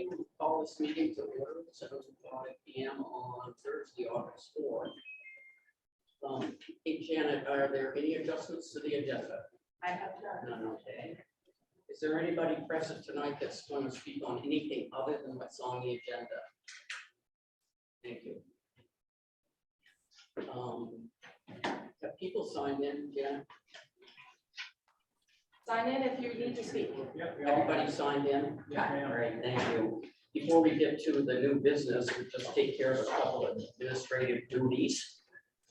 morning. We call this meeting to order at 7:05 p.m. on Thursday, August 4th. Hey, Janet, are there any adjustments to the agenda? I have none. None, okay. Is there anybody present tonight that's going to speak on anything other than what's on the agenda? Thank you. Have people signed in, Janet? Sign in if you need to speak. Everybody signed in? Yeah. All right, thank you. Before we get to the new business, we just take care of a couple of administrative duties.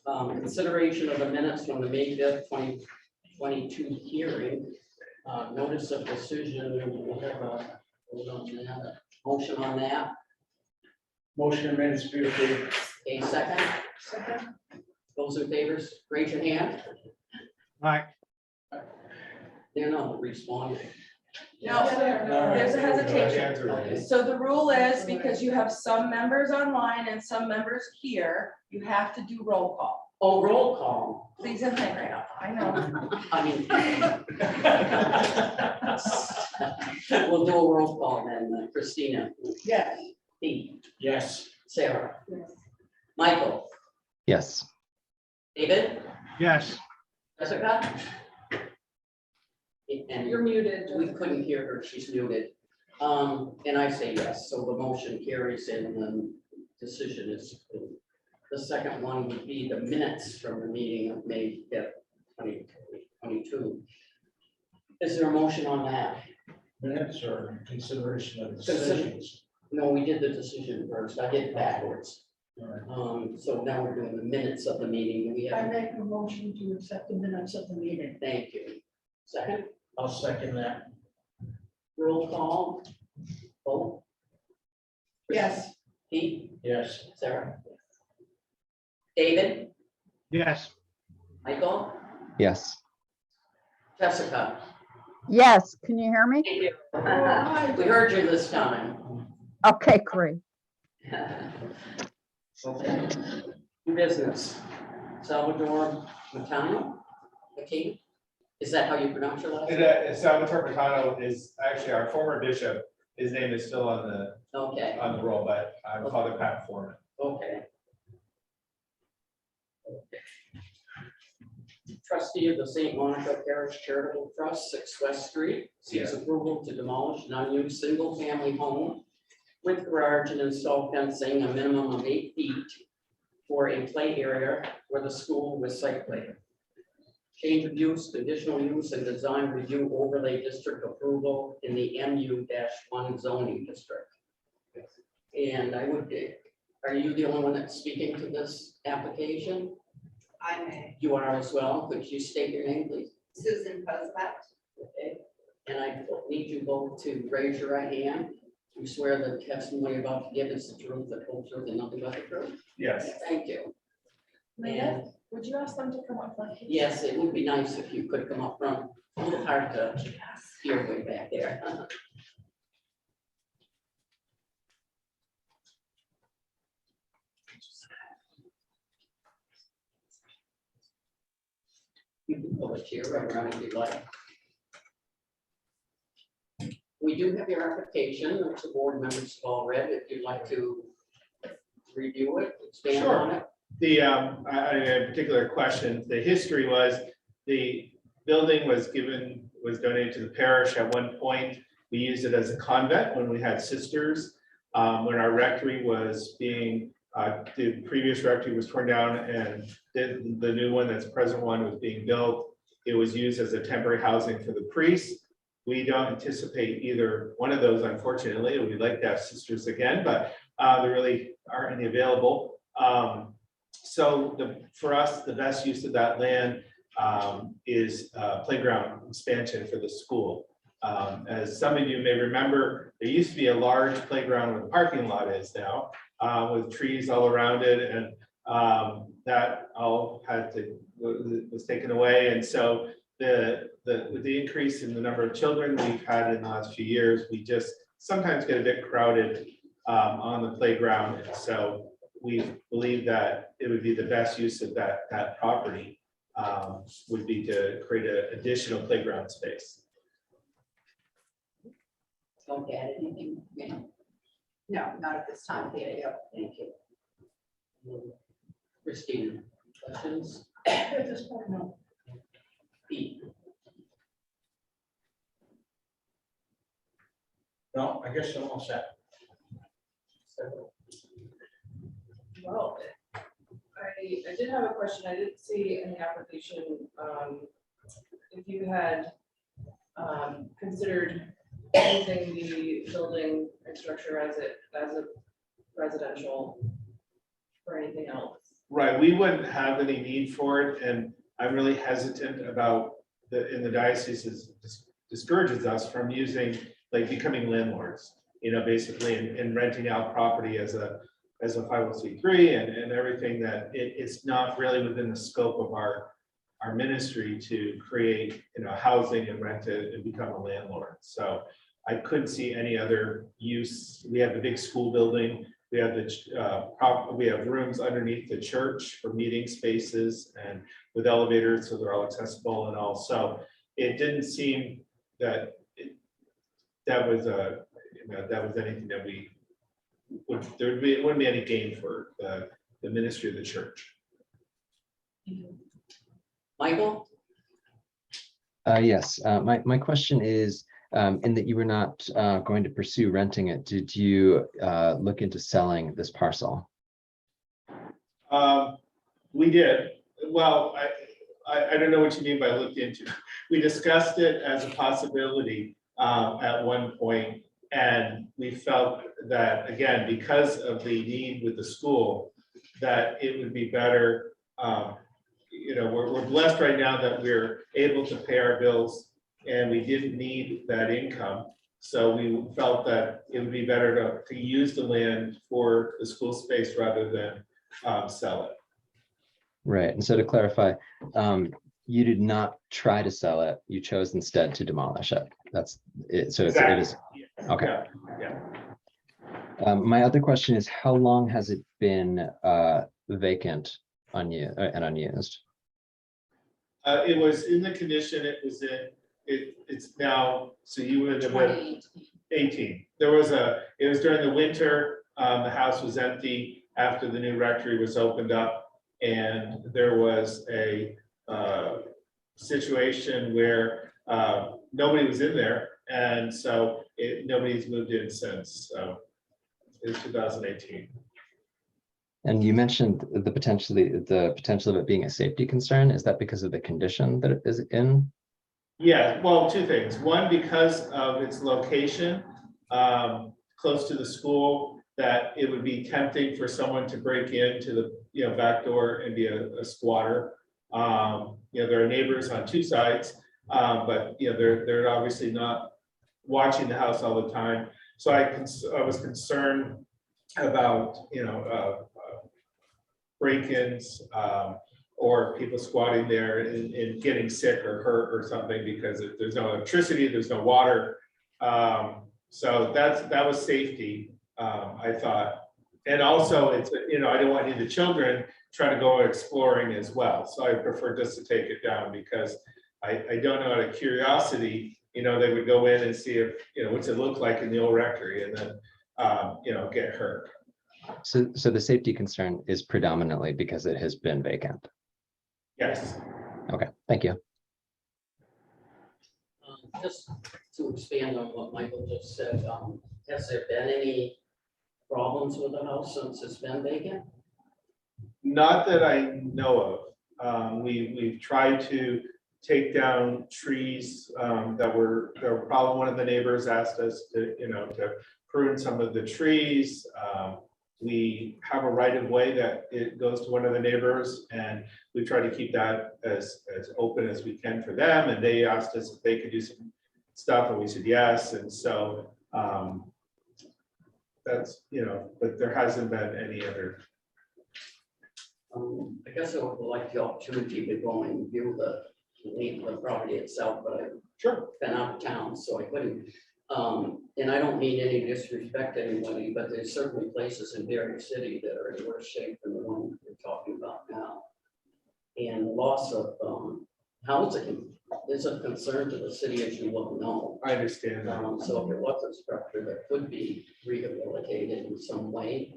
Consideration of the minutes from the May 5th, 2022 hearing. Notice of decision, we'll have a motion on that. Motion and minutes be approved. A second? Second. Those in favor, raise your hand. Aye. They're not responding. No, there's a hesitation. So the rule is because you have some members online and some members here, you have to do roll call. Oh, roll call. Please and thank you. I know. I mean. We'll do a roll call then. Christina. Yes. Pete. Yes. Sarah. Yes. Michael. Yes. David. Yes. Jessica. And You're muted. we couldn't hear her. She's muted. And I say yes. So the motion carries and the decision is approved. The second one would be the minutes from the meeting of May 5th, 2022. Is there a motion on that? Minutes or consideration of decisions. No, we did the decision first. I did it backwards. All right. So now we're doing the minutes of the meeting. We I have, make a motion to accept the minutes of the meeting. thank you. Second, I'll second that. roll call. Vote. Yes. Pete, Yes. Sarah. David, Yes. Michael, Yes. Jessica. Yes, can you hear me? We heard you this time. Okay, great. Okay. New business. Salvador Matano. Okay. Is that how you pronounce your last name? Salvatore Matano is actually our former bishop. His name is still on Okay, the roll, but I'm Father Pat Foreman. okay. Trustee of the St. Monica Parish Charitable Trust, 6 West Street, seeks approval to demolish an unused single-family home with garage and install fencing a minimum of 8 feet for a play area where the school with site plan. Change of use, conditional use, and design review overlay district approval in the MU-1 zoning district. And I would, are you the only one that's speaking to this application? I may. You are as well. Could you state your name, please? Susan Posbat. Okay. And I need you both to raise your right hand. You swear the testimony you're about to give is the truth, the whole truth, and nothing but the truth? Yes. Thank you. Leah, And would you ask them to come up front? yes, it would be nice if you could come up front. A little hard to hear way back there. You can pull a chair right around if you'd like. We do have your application, which the board members have all read. If you'd like to review it, expand Sure. on it. I had a particular question. The history was the building was donated to the parish at one point. We used it as a convent when we had sisters. When our rectory was being, the previous rectory was torn down and the new one, that's the present one, was being built. It was used as a temporary housing for the priests. We don't anticipate either one of those, unfortunately. We'd like to have sisters again, but there really aren't any available. So for us, the best use of that land is playground expansion for the school. As some of you may remember, there used to be a large playground where the parking lot is now, with trees all around it, and that all was taken away. And so with the increase in the number of children we've had in the last few years, we just sometimes get a bit crowded on the playground. And so we believe that it would be the best use of that property would be to create an additional playground space. Don't add anything. Yeah. No, not at this time, Thea. Thank you. Christina, questions? At this point, no. Pete? No, I guess I'm all set. Well, I did have a question. I didn't see in the application, if you had considered using the building and structure as a residential for anything else. Right, we wouldn't have any need for it, and I'm really hesitant about in the diocese discourages us from using, like becoming landlords, basically, and renting out property as a 501c3 and everything that it's not really within the scope of our ministry to create, housing and rent it and become a landlord. So I couldn't see any other use. We have the big school building. We have we have rooms underneath the church for meeting spaces and with elevators, so they're all accessible and all. So it didn't seem that that was anything that we would, it wouldn't be any gain for the ministry of the church. Michael? Yes, my question is, in that you were not going to pursue renting it, did you look into selling this parcel? We did. Well, I don't know what you mean by looked into. We discussed it as a possibility at one point, and we felt that, again, because of the need with the school, that it would be better. We're blessed right now that we're able to pay our bills, and we didn't need that income. So we felt that it would be better to use the land for the school space rather than sell it. Right. And so to clarify, you did not try to sell it. You chose instead to demolish it. That's it. So Exactly. it is. Okay. Yeah. My other question is, how long has it been vacant and unused? It was in the condition it was in. It's now, so you would have been 18. It was during the winter. The house was empty after the new rectory was opened up, and there was a situation where nobody was in there, and so nobody's moved in since. So it's 2018. And you mentioned the potential of it being a safety concern. Is that because of the condition that it is in? Yeah, well, two things. One, because of its location, close to the school, that it would be tempting for someone to break into the back door and be a squatter. There are neighbors on two sides, but they're obviously not watching the house all the time. So I was concerned about break-ins or people squatting there and getting sick or hurt or something, because if there's no electricity, there's no water. So that was safety, I thought. And also it's, I didn't want any of the children trying to go exploring as well. So I prefer just to take it down, because I don't know, out of curiosity, they would go in and see if, what's it look like in the old rectory, and then, get hurt. So the safety concern is predominantly because it has been vacant. Yes. Okay, thank you. Just to expand on what Michael just said, has there been any problems with the house since it's been vacant? Not that I know of. We've tried to take down trees that were a problem. One of the neighbors asked us to prune some of the trees. We have a right of way that it goes to one of the neighbors, and we try to keep that as open as we can for them. And they asked us if they could do some stuff, and we said yes. And so that's, but there hasn't been any other. I guess I would like the opportunity to go and view the property itself, but I've been out of town, so I couldn't. And I don't mean any disrespect to anybody, but there's certainly places in Barre City that are in worse shape than the one we're talking about now. And loss of housing is of concern to the city, as you well know. I understand that. So if it was a structure that could be rehabilitated in some way,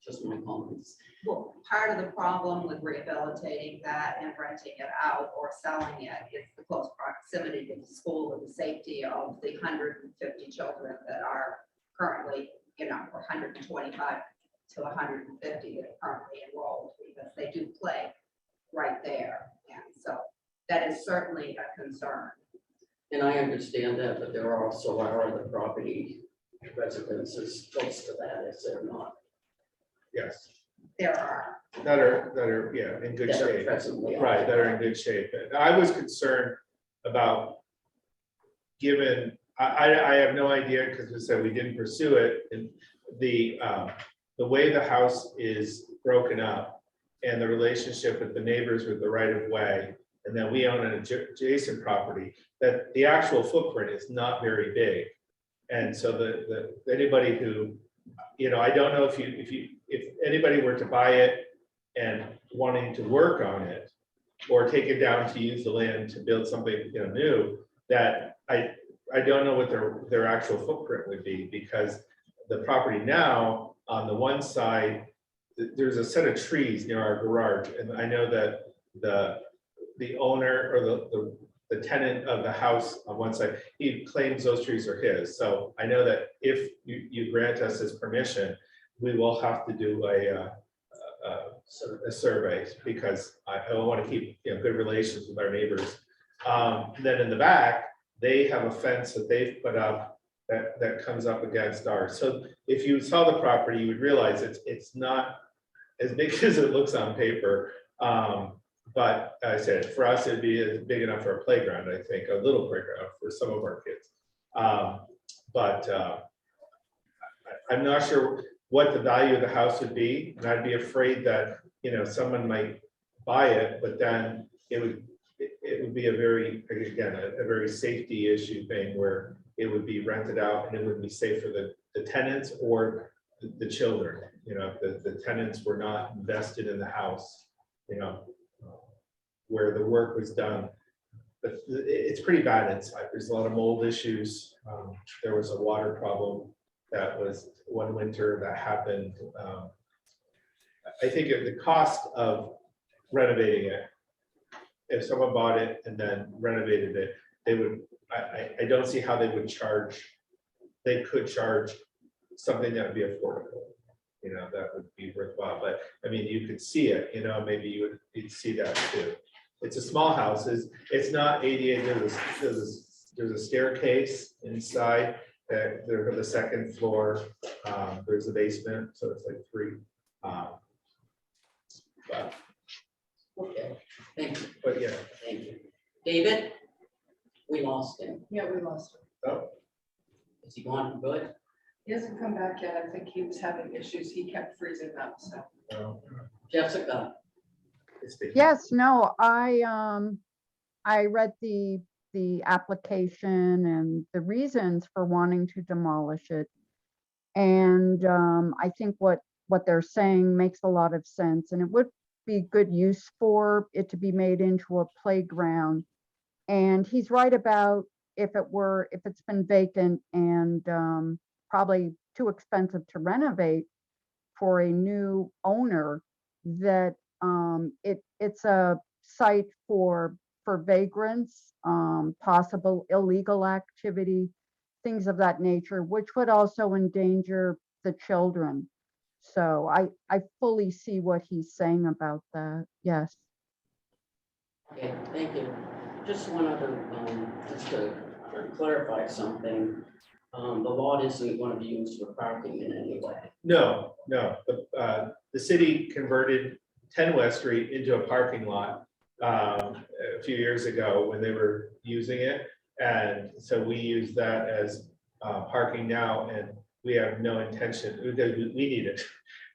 just my comments. Well, part of the problem with rehabilitating that and renting it out or selling it is the close proximity to the school and the safety of the 150 children that are currently, or 125 to 150 that are currently enrolled, because they do play right there. And so that is certainly a concern. And I understand that, but there also are other property residences close to that, is there not? Yes, There are. that are, yeah, in good That are shape. presently Right, that are in good shape. And I was concerned about, given, I have no idea, because we said we didn't pursue it, and the way the house is broken up and the relationship with the neighbors with the right of way, and then we own an adjacent property, that the actual footprint is not very big. And so anybody who, I don't know if anybody were to buy it and wanting to work on it, or take it down to use the land to build something, new, that I don't know what their actual footprint would be, because the property now, on the one side, there's a set of trees near our garage, and I know that the owner or the tenant of the house on one side, he claims those trees are his. So I know that if you grant us his permission, we will have to do a survey, because I want to keep good relations with our neighbors. Then in the back, they have a fence that they've put up that comes up against ours. So if you saw the property, you would realize it's not as big as it looks on paper. But I said, for us, it'd be big enough for a playground, I think, a little playground for some of our kids. I'm not sure what the value of the house would be, and I'd be afraid that, someone might buy it, but then it would be a very safety issue thing, where it would be rented out and it wouldn't be safe for the tenants or the children. If the tenants were not invested in the house, where the work was done. But it's pretty bad inside. There's a lot of mold issues. There was a water problem that was one winter that happened. I think the cost of renovating it, if someone bought it and then renovated it, they would, I don't see how they could charge something that would be affordable, that would be worthwhile. But I mean, you could see it, maybe you'd see that too. It's a small house. It's not ADA. There's a staircase inside. There's the second floor. There's a basement, so it's like 3. Okay, thank you, But yeah. thank you. David, we lost him. Yeah, we lost him. Oh, Is he gone for good? He hasn't come back yet. I think he was having issues. He kept freezing up, so. no. Jessica, Yes, no, I read the application and the reasons for wanting to demolish it. And I think what they're saying makes a lot of sense, and it would be good use for it to be made into a playground. And he's right about if it's been vacant and probably too expensive to renovate for a new owner, that it's a site for vagrants, possible illegal activity, things of that nature, which would also endanger the children. So I fully see what he's saying about that. Yes. okay, thank you. Just one other, just to clarify something. The lot isn't going to be used for parking in any way. No. The city converted 10 West Street into a parking lot a few years ago when they were using it. And so we use that as parking now, and we have no intention, we need it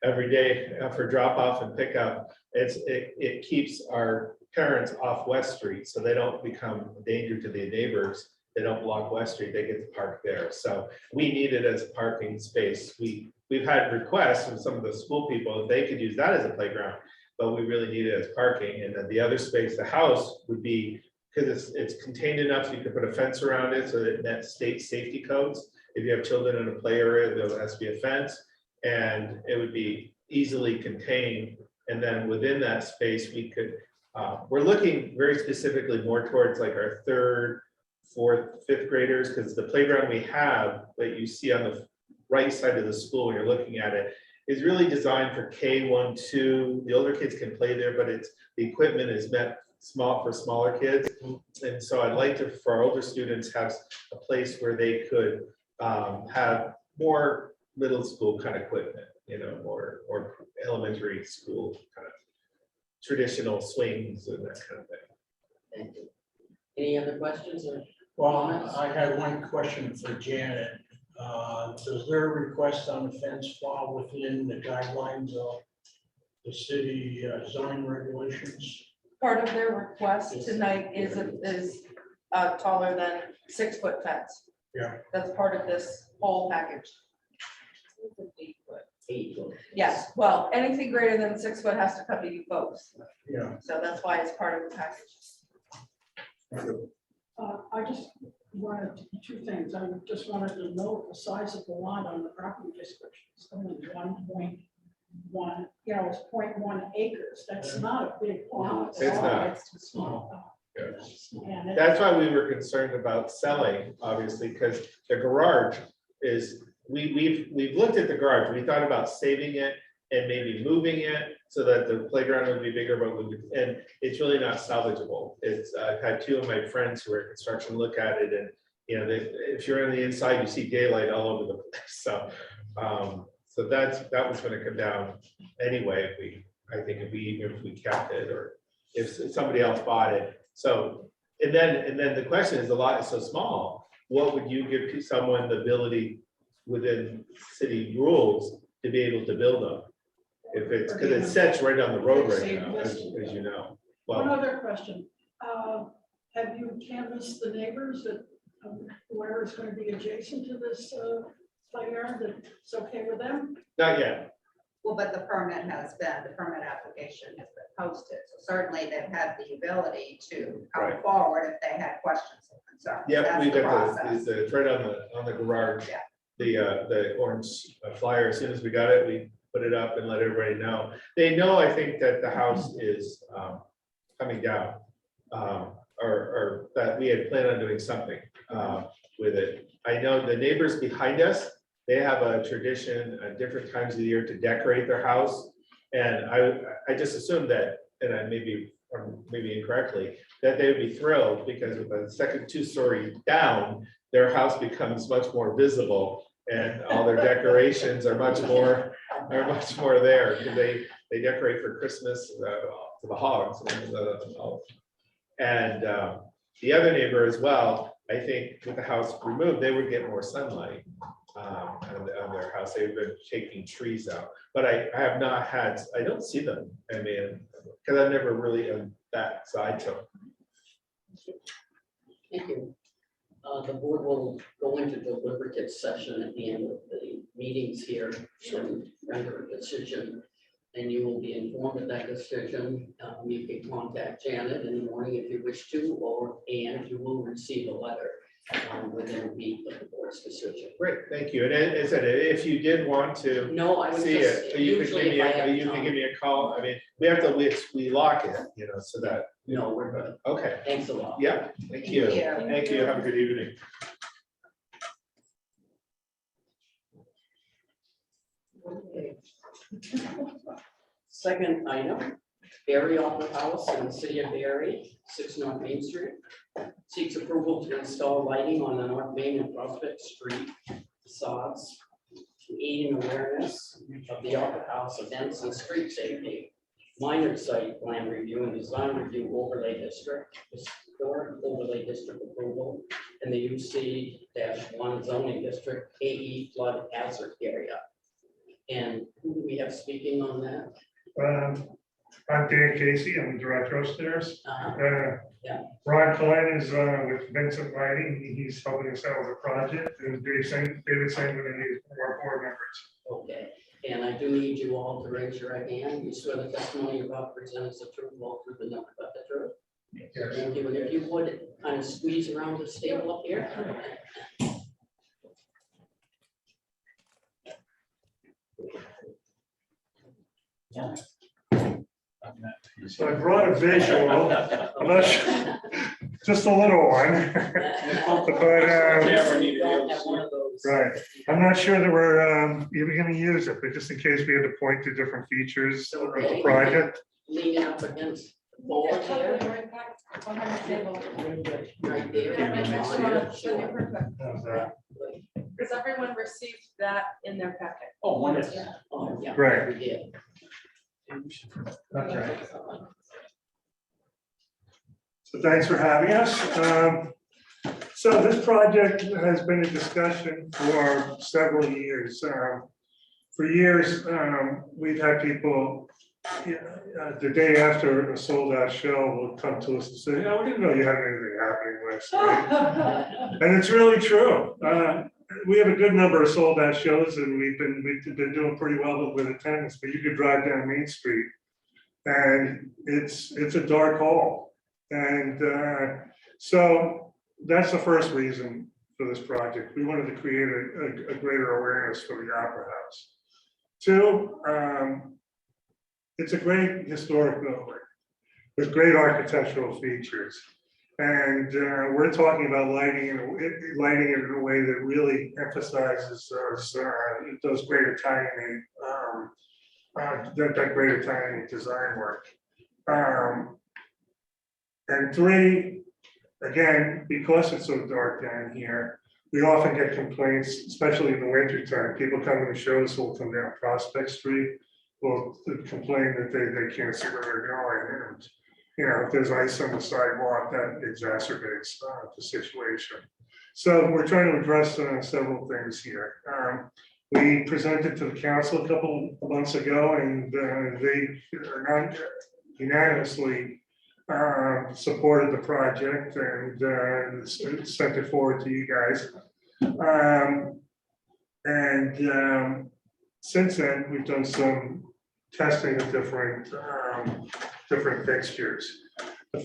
every day for drop off and pickup. It keeps our parents off West Street, so they don't become a danger to the neighbors. They don't block West Street, they get to park there. So we need it as a parking space. We've had requests from some of the school people if they could use that as a playground. but we really need it as parking. And then the other space, the house would be, because it's contained enough, so you could put a fence around it so that that state safety codes. If you have children in a play area, there has to be a fence, and it would be easily contained. And then within that space, we could, we're looking very specifically more towards like our third, fourth, fifth graders, because the playground we have that you see on the right side of the school when you're looking at it is really designed for K1, 2. The older kids can play there, but the equipment is meant for smaller kids. And so I'd like to, for our older students, have a place where they could have more middle school kind of equipment, you know, or elementary school kind of traditional swings and that kind of thing. Thank you. Any other questions or Well, comments? I had one question for Janet. Does their request on the fence fall within the guidelines of the city zoning regulations? Part of their request tonight is taller than 6-foot fence. Yeah. That's part of this whole package. 8 foot. Yes, well, anything greater than 6 foot has to come to you folks. Yeah. So that's why it's part of the package. I just wanted two things. I just wanted to note the size of the lot on the property description. It's only 1.1, you know, it's 0.1 acres. That's not a big lot. It's not. It's too small. And it- That's why we were concerned about selling, obviously, because the garage is, we've looked at the garage. We thought about saving it and maybe moving it so that the playground would be bigger, but and it's really not salvageable. It's, I've had 2 of my friends who are in construction look at it, and you know, if you're on the inside, you see daylight all over the place. So, so that was going to come down anyway. I think if we kept it, or if somebody else bought it. So, and then the question is, the lot is so small. What would you give to someone the ability within city rules to be able to build on? If it's, because it sets right on the road right now, as you know. One Well, other question. Have you canvassed the neighbors that whoever is going to be adjacent to this playground, that it's okay with them? not yet. Well, but the permit application has been posted, so certainly they've had the ability to come Right. forward if they had questions or concerns. Yep, That's we the got process. it's right on the garage. Yeah. The orange flyer, as soon as we got it, we put it up and let everybody know. They know, I think, that the house is coming down. Or that we had planned on doing something with it. I know the neighbors behind us, they have a tradition at different times of the year to decorate their house. And I just assumed that, and I maybe incorrectly, that they would be thrilled because with the second 2-story down, their house becomes much more visible and all their decorations are much more there, because they decorate for Christmas to the hogs. And the other neighbor as well, I think with the house removed, they would get more sunlight on their house. They've been taking trees out, but I have not had, I don't see them. I mean, because I've never really on that side to them. Thank you. The board will go into deliberative session at the end of the meetings here and render a decision. And you will be informed of that decision. You can contact Janet in the morning if you wish to, and you will receive a letter within a week of the board's decision. Great, thank you. And as I said, if you did want to No, I would see just, it, you could usually give me if I have you can time. give me a call. I mean, we have to, we lock it, you know, so that, No, we're good. okay, Thanks a lot. yeah, thank you. Thank you. Thank you, have a good evening. Okay. Second item, Barre Opera House in the city of Barre, 6 North Main Street. Seeks approval to install lighting on the North Main and Prospect Street facades to aid in awareness of the Opera House events and street safety. Minor site plan review and design review overlay district, historic overlay district approval, and the UC-1 zoning district, AE flood hazard area. And who do we have speaking on that? I'm Dan Casey, I'm the director upstairs. Yeah. Ron Cohen is with Vincent Lighting, he's helping us out with the project, and David Singleton, and he's more board members. Okay, And I do need you all to raise your right hand. You swear the testimony you're about to present is the truth, the whole truth, and nothing but the truth. Thank you. And if you would kind of squeeze around this table up here. So I brought a visual, I'm not sure, just a little one. But, Don't have one of those. right, I'm not sure that we're even gonna use it, but just in case we had to point to different features of the project. Leaning up against the board here. Right there. How's that? Because everyone received that in their packet. Oh, wonderful. Oh, yeah. Right. We did. Okay. So thanks for having us. So this project has been a discussion for several years. For years, we've had people, the day after a sold out show will come to us and say, we didn't know you had anything happening last night. And it's really true. We have a good number of sold out shows and we've been doing pretty well with attendance, but you could drive down Main Street and it's a dark hole. And so that's the first reason for this project. We wanted to create a greater awareness for the Opera House. Two, it's a great historic building with great architectural features. And we're talking about lighting it in a way that really emphasizes those greater timing, that greater timing design work. And three, again, because it's so dark down here, we often get complaints, especially in the winter time. People come to the shows who will come down Prospect Street, will complain that they can't see where they're going. And if there's ice on the sidewalk, that exacerbates the situation. So we're trying to address several things here. We presented to the council a couple of months ago, and they are not unanimously supported the project and sent it forward to you guys. Since then, we've done some testing of different fixtures. The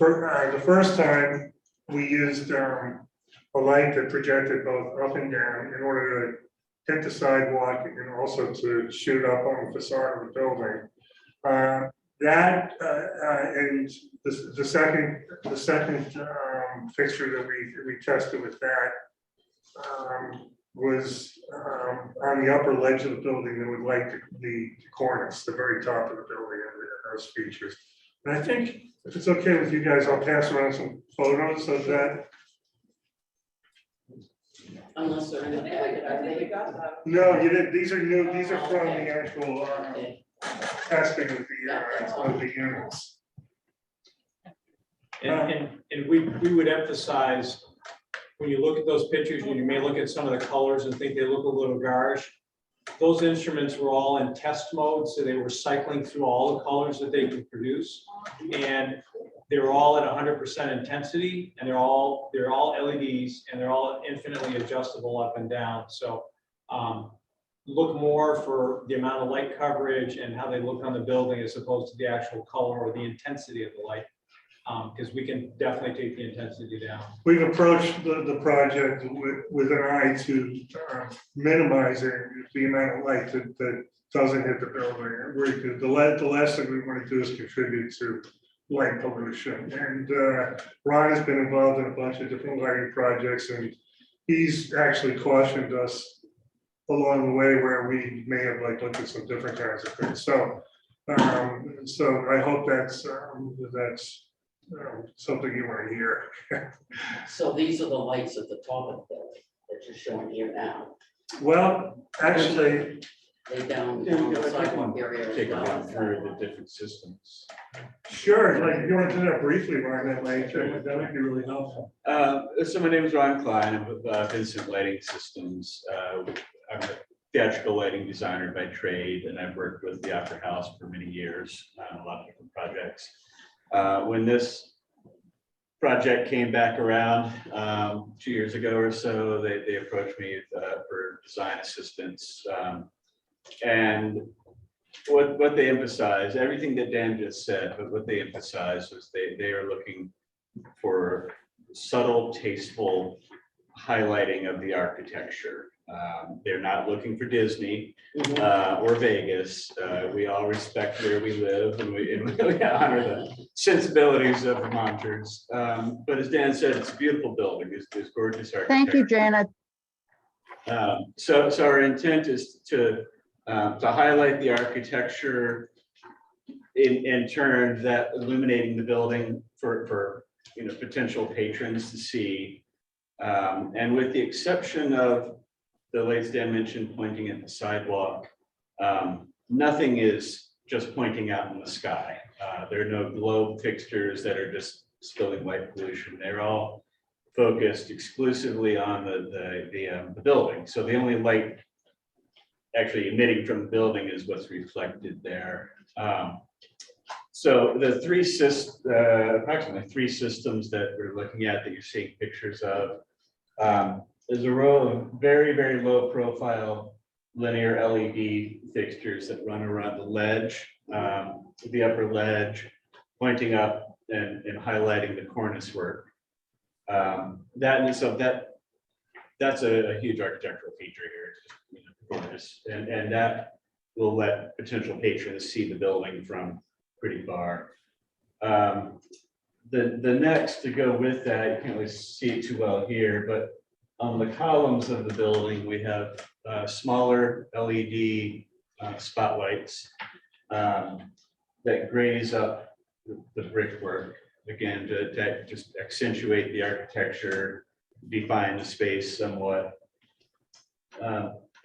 first time we used a light that projected both up and down in order to hit the sidewalk and also to shoot up on the facade of the building. And the second fixture that we tested with that was on the upper ledge of the building that would light the cornice, the very top of the building, and those features. And I think if it's okay with you guys, I'll pass around some photos of that. Unless they're in the packet, I think we got that. No, you didn't. These are new. These are from Okay. the actual Okay. testing of the units. And we would emphasize, when you look at those pictures, and you may look at some of the colors and think they look a little garish. Those instruments were all in test mode, so they were cycling through all the colors that they could produce. And they were all at 100% intensity, and they're all LEDs, and they're all infinitely adjustable up and down. So look more for the amount of light coverage and how they look on the building as opposed to the actual color or the intensity of the light. Because we can definitely take the intensity down. We've approached the project with an eye to minimizing the amount of light that doesn't hit the building. The last thing we want to do is contribute to light pollution. And Ron has been involved in a bunch of different lighting projects, and he's actually cautioned us along the way where we may have looked at some different kinds of things. So I hope that's something you want to hear. So these are the lights at the top of the building that you're showing here now. Well, actually, They down on the sidewalk area as Take them well. through the different systems. sure, you want to do that briefly, Ron, that would be really helpful. So my name is Ron Klein. I'm with Vincent Lighting Systems. I'm a theatrical lighting designer by trade, and I've worked with the Opera House for many years on a lot of different projects. When this project came back around 2 years ago or so, they approached me for design assistance. And what they emphasize, everything that Dan just said, but what they emphasize was they are looking for subtle, tasteful highlighting of the architecture. They're not looking for Disney or Vegas. We all respect where we live and we honor the sensibilities of Vermonters. But as Dan said, it's a beautiful building. It's gorgeous architecture. Thank you, Janet. So our intent is to highlight the architecture in turn that illuminating the building for potential patrons to see. And with the exception of the lights Dan mentioned pointing at the sidewalk, nothing is just pointing out in the sky. There are no globe fixtures that are just spilling light pollution. They're all focused exclusively on the building. So the only light actually emitting from the building is what's reflected there. So the approximately three systems that we're looking at that you're seeing pictures of, there's a row of very, very low profile linear LED fixtures that run around the ledge, the upper ledge, pointing up and highlighting the cornice work. That's a huge architectural feature here, cornice, and that will let potential patrons see the building from pretty far. The next to go with that, you can't really see it too well here, but on the columns of the building, we have smaller LED spotlights that graze up the brickwork, again, to just accentuate the architecture, define the space somewhat.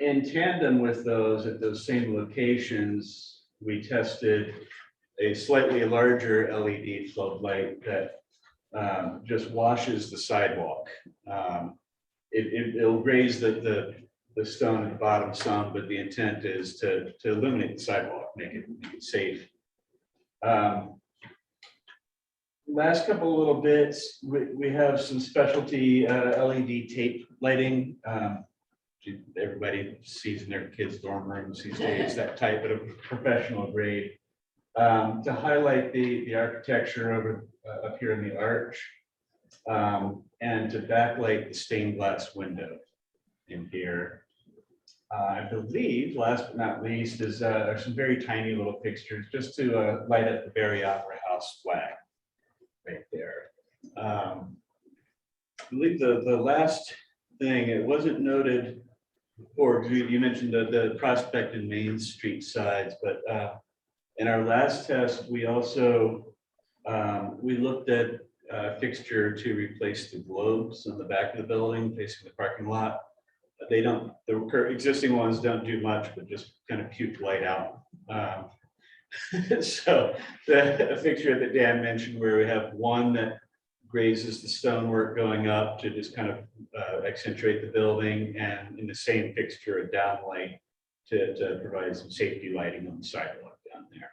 In tandem with those, at those same locations, we tested a slightly larger LED floodlight that just washes the sidewalk. It'll raise the stone at the bottom some, but the intent is to illuminate the sidewalk, make it safe. Last couple of little bits, we have some specialty LED tape lighting. Everybody sees in their kids' dorm rooms these days, that type of professional grade. To highlight the architecture over up here in the arch, and to backlight the stained glass window in here. I believe, last but not least, are some very tiny little fixtures just to light up the Barre Opera House flag right there. I believe the last thing, it wasn't noted, or you mentioned the Prospect and Main Street sides, but in our last test, we also we looked at a fixture to replace the globes on the back of the building facing the parking lot. The existing ones don't do much, but just kind of puke light out. So the fixture that Dan mentioned, where we have one that grazes the stonework going up to just kind of accentuate the building, and in the same fixture, a downlight to provide some safety lighting on the sidewalk down there.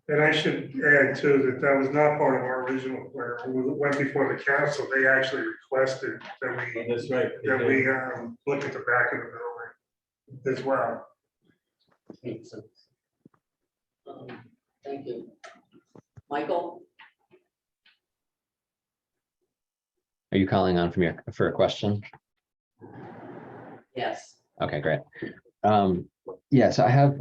And I should add too, that was not part of our original plan. When we went before the council, they actually requested that we, That's right. look at the back of the building as well. Makes sense. Thank you. Michael? Are you calling on for a question? Yes. Okay, great. Yeah, so I have,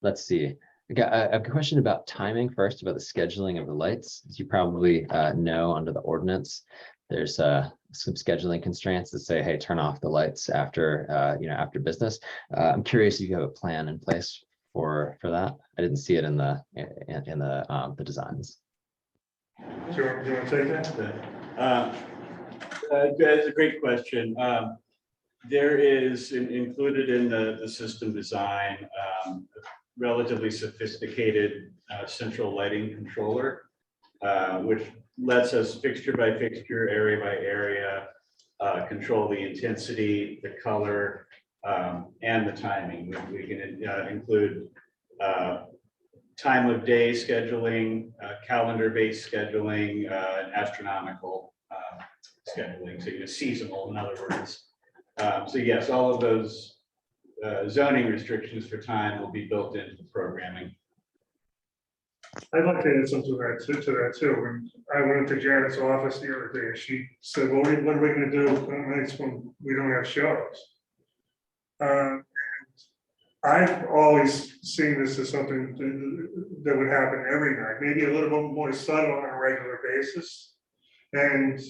let's see. I have a question about timing first, about the scheduling of the lights. As you probably know, under the ordinance, there's some scheduling constraints that say, hey, turn off the lights after after business. I'm curious if you have a plan in place for that. I didn't see it in the designs. Sure, you want to take that? That's a great question. There is included in the system design relatively sophisticated central lighting controller, which lets us fixture by fixture, area by area, control the intensity, the color, and the timing. We can include time of day scheduling, calendar-based scheduling, and astronomical scheduling, so seasonal, in other words. So yes, all of those zoning restrictions for time will be built into the programming. I'd like to add something to that too. When I went to Janet's office the other day, she said, well, what are we gonna do on nights when we don't have shows? And I've always seen this as something that would happen every night, maybe a little bit more subtle on a regular basis. And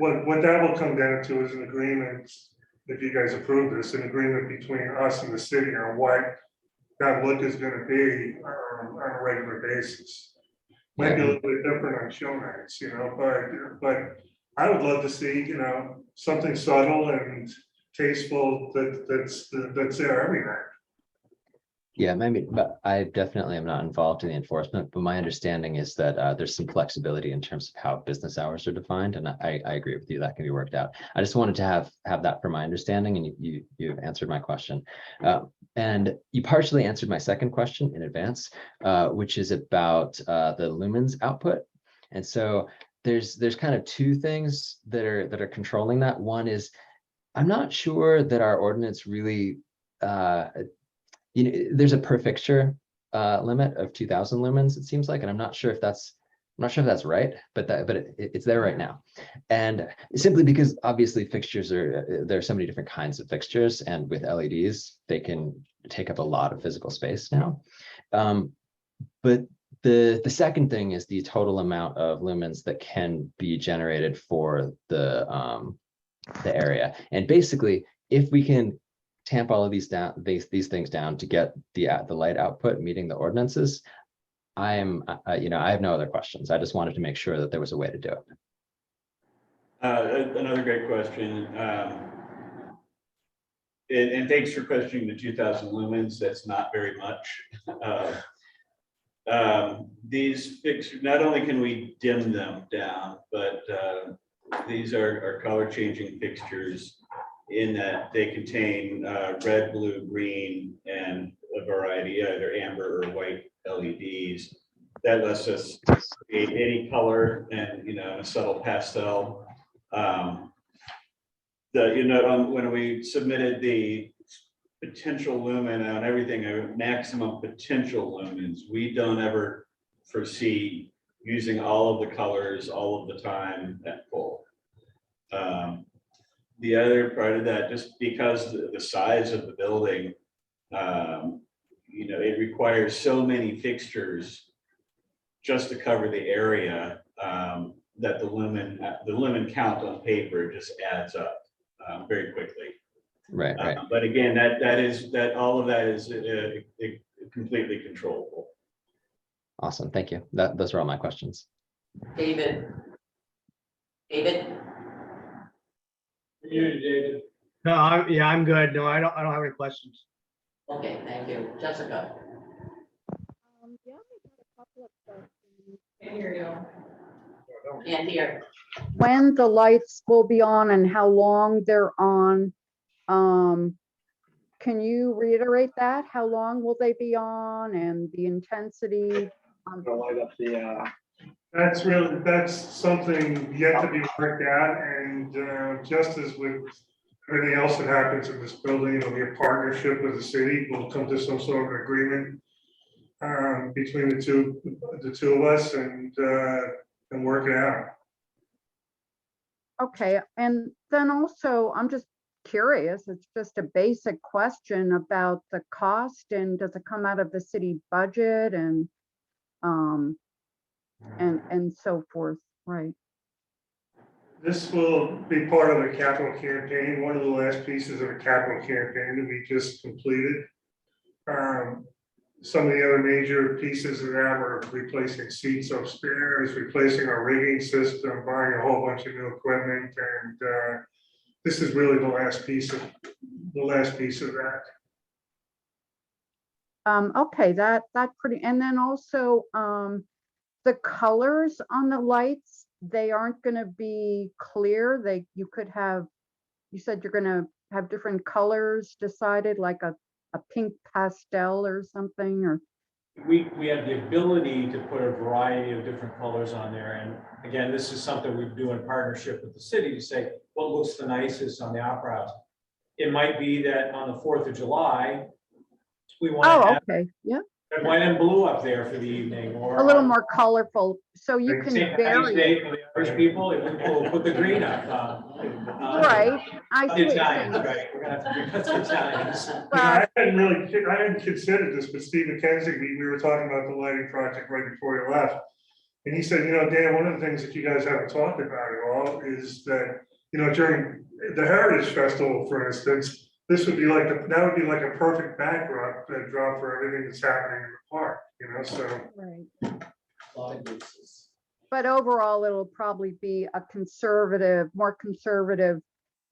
what that will come down to is an agreement, if you guys approve this, an agreement between us and the city on what that look is gonna be on a regular basis. Might be a little bit different on show nights, but I would love to see, something subtle and tasteful that's there every night. Yeah, maybe, but I definitely am not involved in the enforcement, but my understanding is that there's some flexibility in terms of how business hours are defined, and I agree with you, that can be worked out. I just wanted to have that for my understanding, and you've answered my question. And you partially answered my second question in advance, which is about the lumens output. And so there's kind of two things that are controlling that. One is, I'm not sure that our ordinance really there's a per fixture limit of 2,000 lumens, it seems like, and I'm not sure if that's right, but it's there right now. And simply because obviously fixtures there are so many different kinds of fixtures, and with LEDs, they can take up a lot of physical space now. But the second thing is the total amount of lumens that can be generated for the area. And basically, if we can tamp all of these down, these things down to get the light output meeting the ordinances, I have no other questions. I just wanted to make sure that there was a way to do it. Another great question. And thanks for questioning the 2,000 lumens. That's not very much. These fixtures, not only can we dim them down, but these are color changing fixtures in that they contain red, blue, green, and a variety, either amber or white LEDs. That lets us create any color and a subtle pastel. When we submitted the potential lumen on everything, a maximum potential lumens, we don't ever foresee using all of the colors all of the time at full. The other part of that, just because the size of the building, it requires so many fixtures just to cover the area, that the lumen count on paper just adds up very quickly. Right. But again, all of that is completely controllable. Awesome, thank you. Those are all my questions. David? You, David. No, I'm good. No, I don't have any questions. Okay, thank you. Jessica? Yeah, I got a couple of questions. Can't hear you. Can't hear. When the lights will be on and how long they're on. Can you reiterate that? How long will they be on and the intensity? Light up the, That's something yet to be worked out, and just as with everything else that happens in this building, it'll be a partnership with the city. We'll come to some sort of agreement between the two of us and work it out. Okay, and then also, I'm just curious, it's just a basic question about the cost, and does it come out of the city budget and so forth, right? This will be part of a capital campaign, one of the last pieces of a capital campaign that we just completed. Some of the other major pieces of that were replacing seats upstairs, replacing our rigging system, buying a whole bunch of new equipment, and this is really the last piece of that. Okay, that pretty, and then also, the colors on the lights, they aren't gonna be clear. You said you're gonna have different colors decided, like a pink pastel or something, or? We have the ability to put a variety of different colors on there. And again, this is something we do in partnership with the city to say, what looks the nicest on the Opera House? it might be that on the 4th of July, we want Oh, to have okay, yeah, red, white, and blue up there for the evening, or a little on more colorful, so you can St. Patty's vary it. Day for the Irish people, if we'll put the green up. Right, I see The what you're Italians, saying. right, we're gonna have to bring up the Italians. You know, Well, I hadn't considered this, but Steve McKenzie, we were talking about the lighting project right before you left. And he said, you know, Dan, one of the things that you guys haven't talked about at all is that, you know, during the Heritage Festival, for instance, this would be like, that would be like a perfect backdrop for everything that's happening in the park, you know, so. right. A lot of uses. But overall, it'll probably be a conservative, more conservative,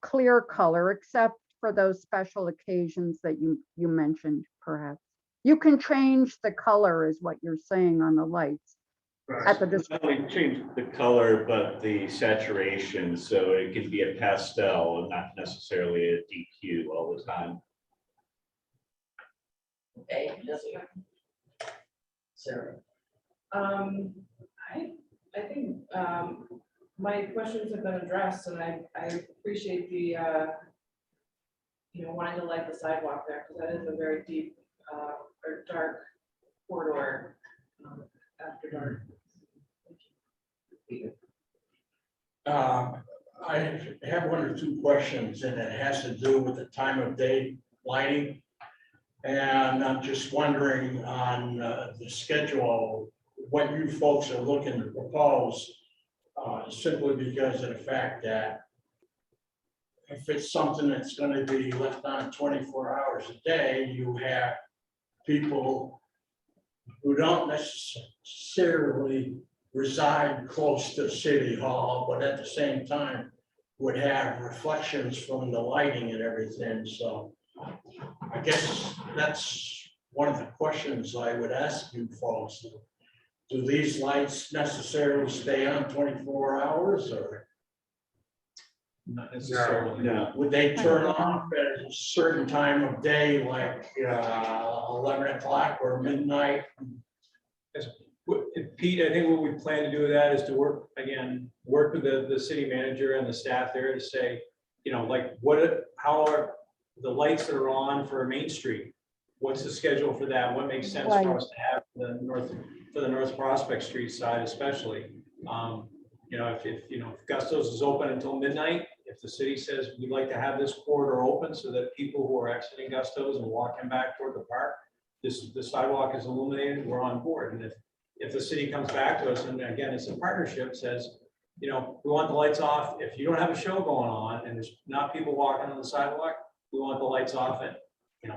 clear color, except for those special occasions that you mentioned, perhaps. You can change the color is what you're saying on the lights at the Not only change the color, but the saturation, so it can be a pastel and not necessarily a DQ all the time. Okay, Jessica. Sarah. I think, my questions have been addressed, and I appreciate the, wanting to light the sidewalk there, because that is a very deep, or dark corridor, after dark. I have one or two questions, and it has to do with the time of day lighting. And I'm just wondering on the schedule, what you folks are looking to propose, simply because of the fact that if it's something that's going to be left on 24 hours a day, you have people who don't necessarily reside close to City Hall, but at the same time would have reflections from the lighting and everything. So I guess that's one of the questions I would ask you folks. Do these lights necessarily stay on 24 hours, or Not necessarily. No. would they turn off at a certain time of day, like 11 o'clock or midnight? Pete, I think what we plan to do with that is to work with the city manager and the staff there to say, you know, like how are the lights that are on for Main Street? What's the schedule for that? What makes sense for us to have for the North Prospect Street side especially? You know, if Gusto's is open until midnight, if the city says we'd like to have this corridor open so that people who are exiting Gusto's and walking back toward the park, the sidewalk is illuminated, we're on board. And if the city comes back to us, and again, it's a partnership, says, you know, we want the lights off. If you don't have a show going on and there's not people walking on the sidewalk, we want the lights off at,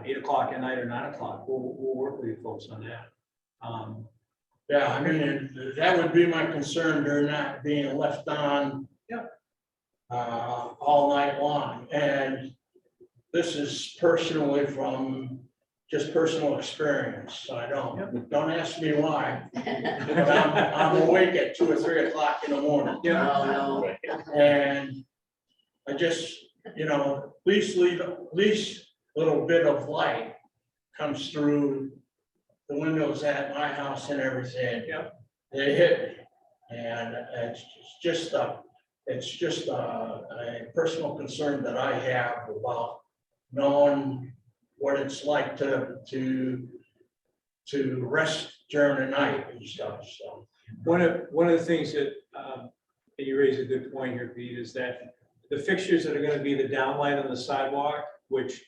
8 o'clock at night or 9 o'clock. We'll work with you folks on that. Yeah, I mean, that would be my concern. They're not being left on all night long. And this is personally from just personal experience. So I don't ask me why. But I'm awake at 2 or 3 o'clock in the morning. No. And I just, least little bit of light comes through the windows at my house and everything. Yep. They hit me. And it's just a personal concern that I have about knowing what it's like to rest during the night and stuff. So One of the things that, and you raise a good point here, Pete, is that the fixtures that are going to be the downlight on the sidewalk, which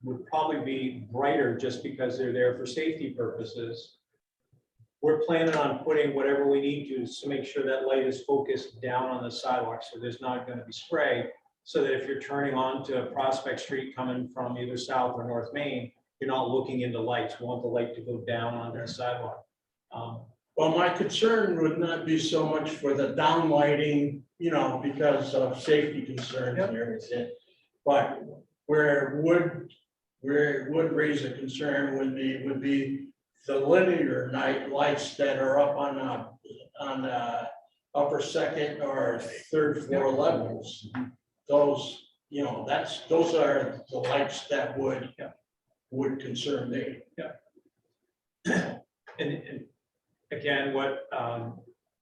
would probably be brighter just because they're there for safety purposes. We're planning on putting whatever we need to make sure that light is focused down on the sidewalk, so there's not going to be spray, so that if you're turning on to Prospect Street coming from either South or North Main, you're not looking into lights. We want the light to go down on the sidewalk. well, my concern would not be so much for the downlighting, because of safety concerns and everything. But where it would raise a concern would be the linear night lights that are up on the upper second or third floor levels. Those, those are the lights that would concern me. And again,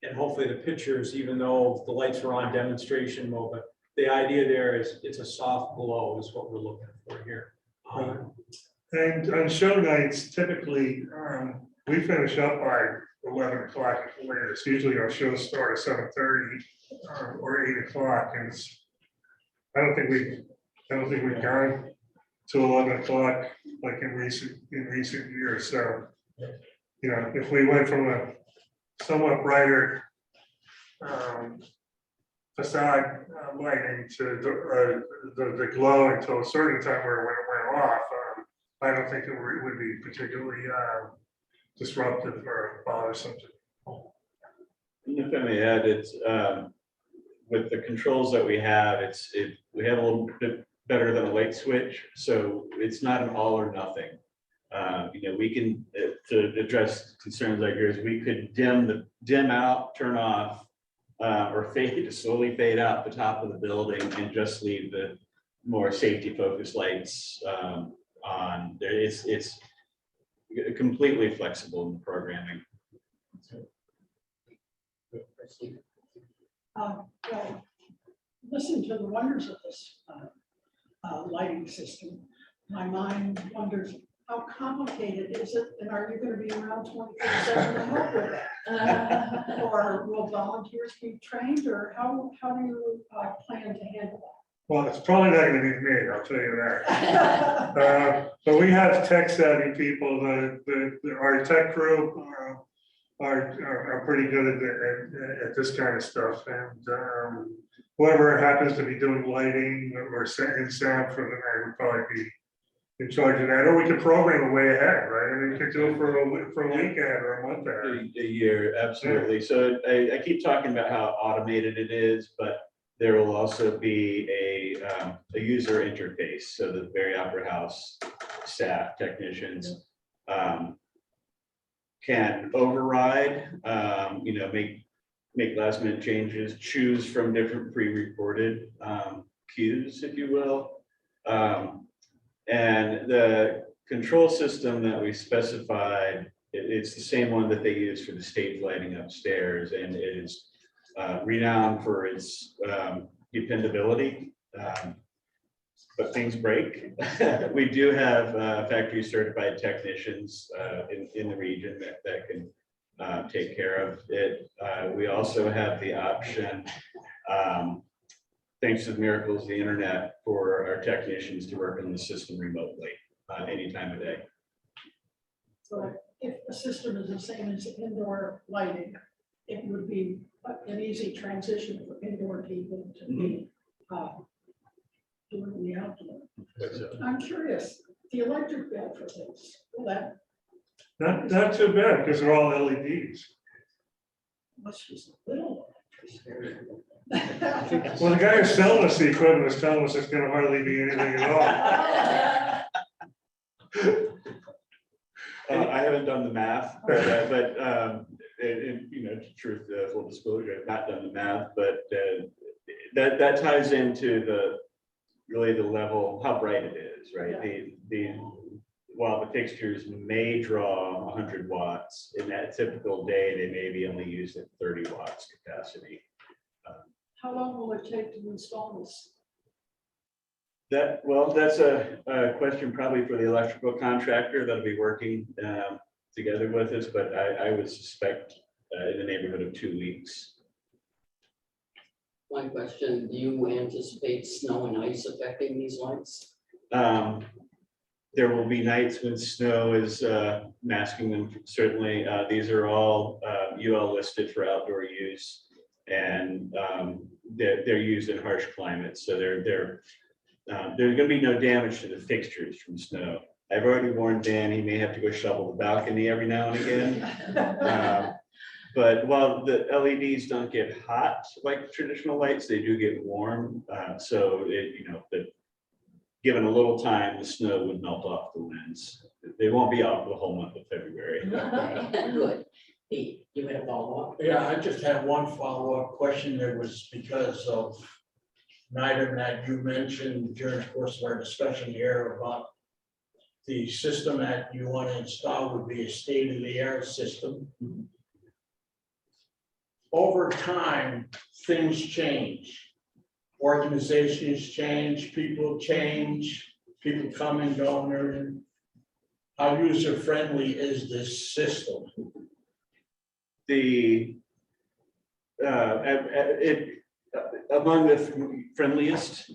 and hopefully the pictures, even though the lights are on demonstration mode, but the idea there is it's a soft glow is what we're looking for here. And on show nights, typically, we finish up by 11 o'clock at the latest. Usually our shows start at 7:30 or 8 o'clock, and I don't think we've gone to 11 o'clock like in recent years. So, you know, if we went from a somewhat brighter facade lighting to the glow until a certain time where it went off, I don't think it would be particularly disruptive or bothersome. If I may add, it's with the controls that we have, we have a little bit better than a light switch, so it's not an all or nothing. You know, we can to address concerns like yours, we could dim out, turn off, or slowly fade out the top of the building and just leave the more safety focused lights on there. It's completely flexible in the programming. Well, listen to the wonders of this lighting system. My mind wonders, how complicated is it, and are you going to be around 24/7 to help with it? Or will volunteers be trained, or how do you plan to handle that? Well, it's probably not going to be me, I'll tell you that. But we have tech savvy people. Our tech crew are pretty good at this kind of stuff, and whoever happens to be doing lighting or in sound for the night would probably be in charge of that. Or we could program it way ahead, right? I mean, we could do it for a weekend or a month ahead. A year, absolutely. So I keep talking about how automated it is, but there will also be a user interface, so the Barre Opera House staff, technicians can override, you know, make last minute changes, choose from different pre-recorded cues, if you will. And the control system that we specified, it's the same one that they use for the stage lighting upstairs, and it is renowned for its dependability, but things break. We do have factory certified technicians in the region that can take care of it. We also have the option, thanks to the miracles of the internet, for our technicians to work on the system remotely any time of day. So if the system is the same as indoor lighting, it would be an easy transition for indoor people to be doing the outdoor. I'm curious, the electric bill for this, will that Not too bad, because they're all LEDs. must use a little Well, the guy who's selling us the equipment was telling us it's gonna hardly be anything at all. I haven't done the math, but you know, truth, full disclosure, I've not done the math, but that ties into really the level, how bright it is, right? While the fixtures may draw 100 watts, in that typical day, they may be only used at 30 watts capacity. How long will it take to install this? That's a question probably for the electrical contractor that'll be working together with us, but I would suspect in the neighborhood of 2 weeks. One question, do you anticipate snow and ice affecting these lights? There will be nights when snow is masking them, certainly. These are all UL listed for outdoor use, and they're used in harsh climates, so there's going to be no damage to the fixtures from snow. I've already warned Dan he may have to go shovel the balcony every now and again. But while the LEDs don't get hot like traditional lights, they do get warm. So given a little time, the snow would melt off the lens. They won't be out for the whole month of February. Okay, good. Pete, you had a follow-up? Yeah, I just have one follow-up question. That was because of an item that you mentioned during the course of our discussion here about the system that you want to install would be a state-of-the-art system. Over time, things change. organizations change, people come and go, and everything. How user-friendly is this system? The, among the friendliest,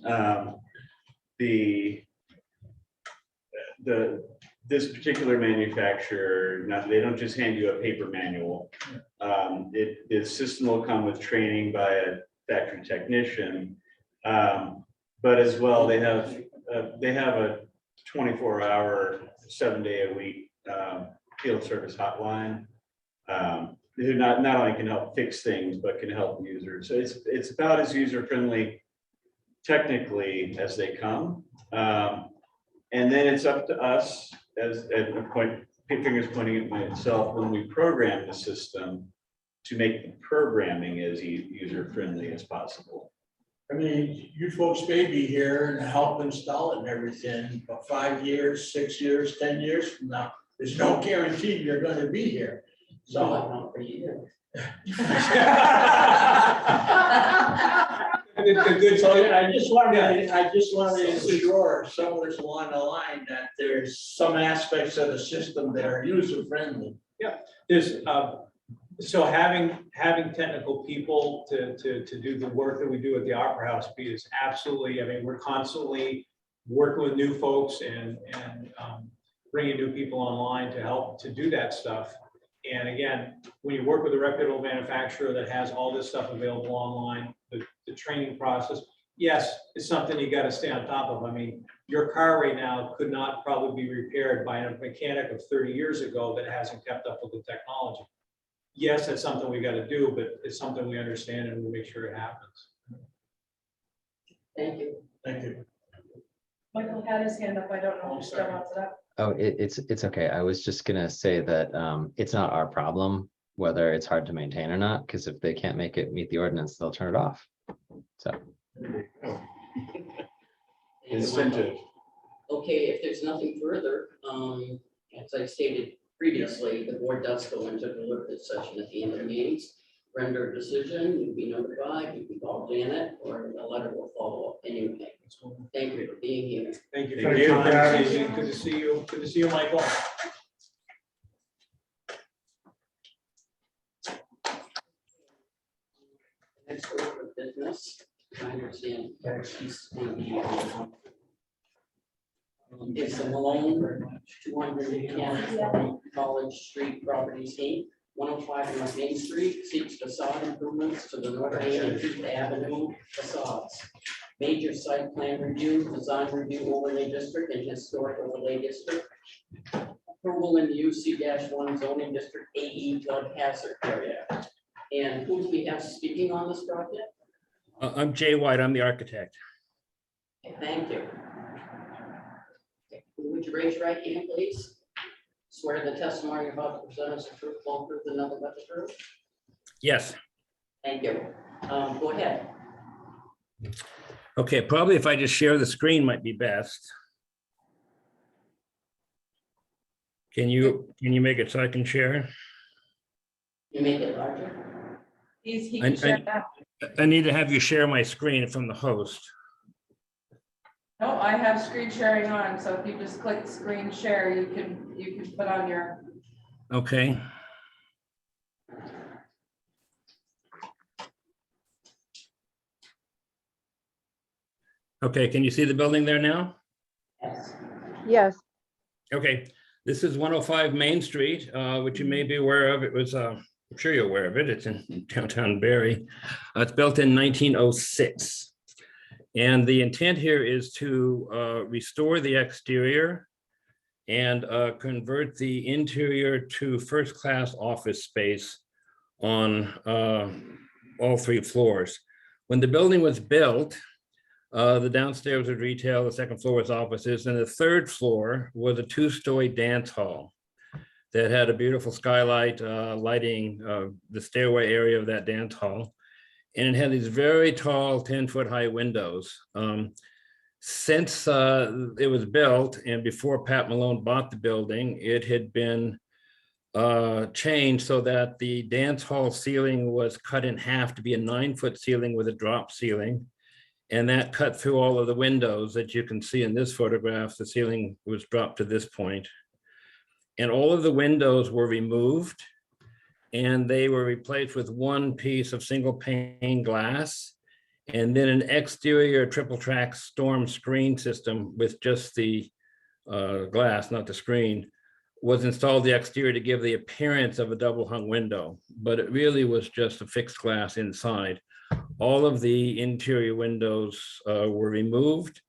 this particular manufacturer, they don't just hand you a paper manual. The system will come with training by a factory technician. But as well, they have a 24-hour, 7-day-a-week field service hotline. Who not only can help fix things, but can help users. So it's about as user-friendly technically as they come. And then it's up to us as a point, fingers pointing at myself, when we program the system to make the programming as user-friendly as possible. I mean, you folks may be here and help install it and everything, but 5 years, 6 years, 10 years from now, there's no guarantee you're gonna be here. So So. not for you. So I just wanted to ensure somewhere along the line that there's some aspects of the system that are user-friendly. There's, so having technical people to do the work that we do at the Opera House is absolutely, I mean, we're constantly working with new folks and bringing new people online to help to do that stuff. And again, when you work with a reputable manufacturer that has all this stuff available online, the training process, yes, it's something you got to stay on top of. I mean, your car right now could not probably be repaired by a mechanic of 30 years ago that hasn't kept up with the technology. Yes, that's something we got to do, but it's something we understand and we'll make sure it happens. Thank you. Thank you. Michael had his hand up. I don't know if he still wants it up. Oh, it's okay. I was just gonna say that it's not our problem whether it's hard to maintain or not, because if they can't make it meet the ordinance, they'll turn it off. So. Incentive. Okay, if there's nothing further, as I stated previously, the board does go into deliberative session at the end of the meetings. Render a decision, you'll be notified, you can call Janet, or a letter will follow up anyway. Thank you for being here. Thank you for Thank your you. time. Good to see you. Good to see you, Michael. Next order of business, I understand. It's a Malone, 210 College Street Properties Inc., 105 North Main Street, seeks facade improvements to the North Main and Fifth Avenue facades. Major site plan review, design review overlay district and historic overlay district. Approval in the UC-1 zoning district AE flood hazard area. And who do we have speaking on this project? I'm Jay White, I'm the architect. Okay, thank you. Okay, would you raise your right hand, please? Swear the testimony you're about to present is the truth, whole truth, and nothing but the truth? Yes. Thank you. Go ahead. Okay, probably if I just share the screen might be best. Can you make it so I can share? You make it larger? He can share that. I need to have you share my screen from the host. No, I have screen sharing on, so if you just click screen share, you can put on your. Okay. Okay, can you see the building there now? Yes. Yes, Okay, this is 105 Main Street, which you may be aware of. It was, I'm sure you're aware of it. It's in downtown Barre. It's built in 1906. And the intent here is to restore the exterior and convert the interior to first-class office space on all 3 floors. When the building was built, the downstairs was retail, the second floor was offices, and the 3rd floor was a 2-story dance hall that had a beautiful skylight lighting the stairway area of that dance hall. And it had these very tall 10-foot high windows. Since it was built and before Pat Malone bought the building, it had been changed so that the dance hall ceiling was cut in half to be a 9-foot ceiling with a drop ceiling. And that cut through all of the windows that you can see in this photograph. The ceiling was dropped to this point. And all of the windows were removed and they were replaced with one piece of single pane glass. And then an exterior triple track storm screen system with just the glass, not the screen, was installed the exterior to give the appearance of a double hung window, but it really was just a fixed glass inside. All of the interior windows were removed,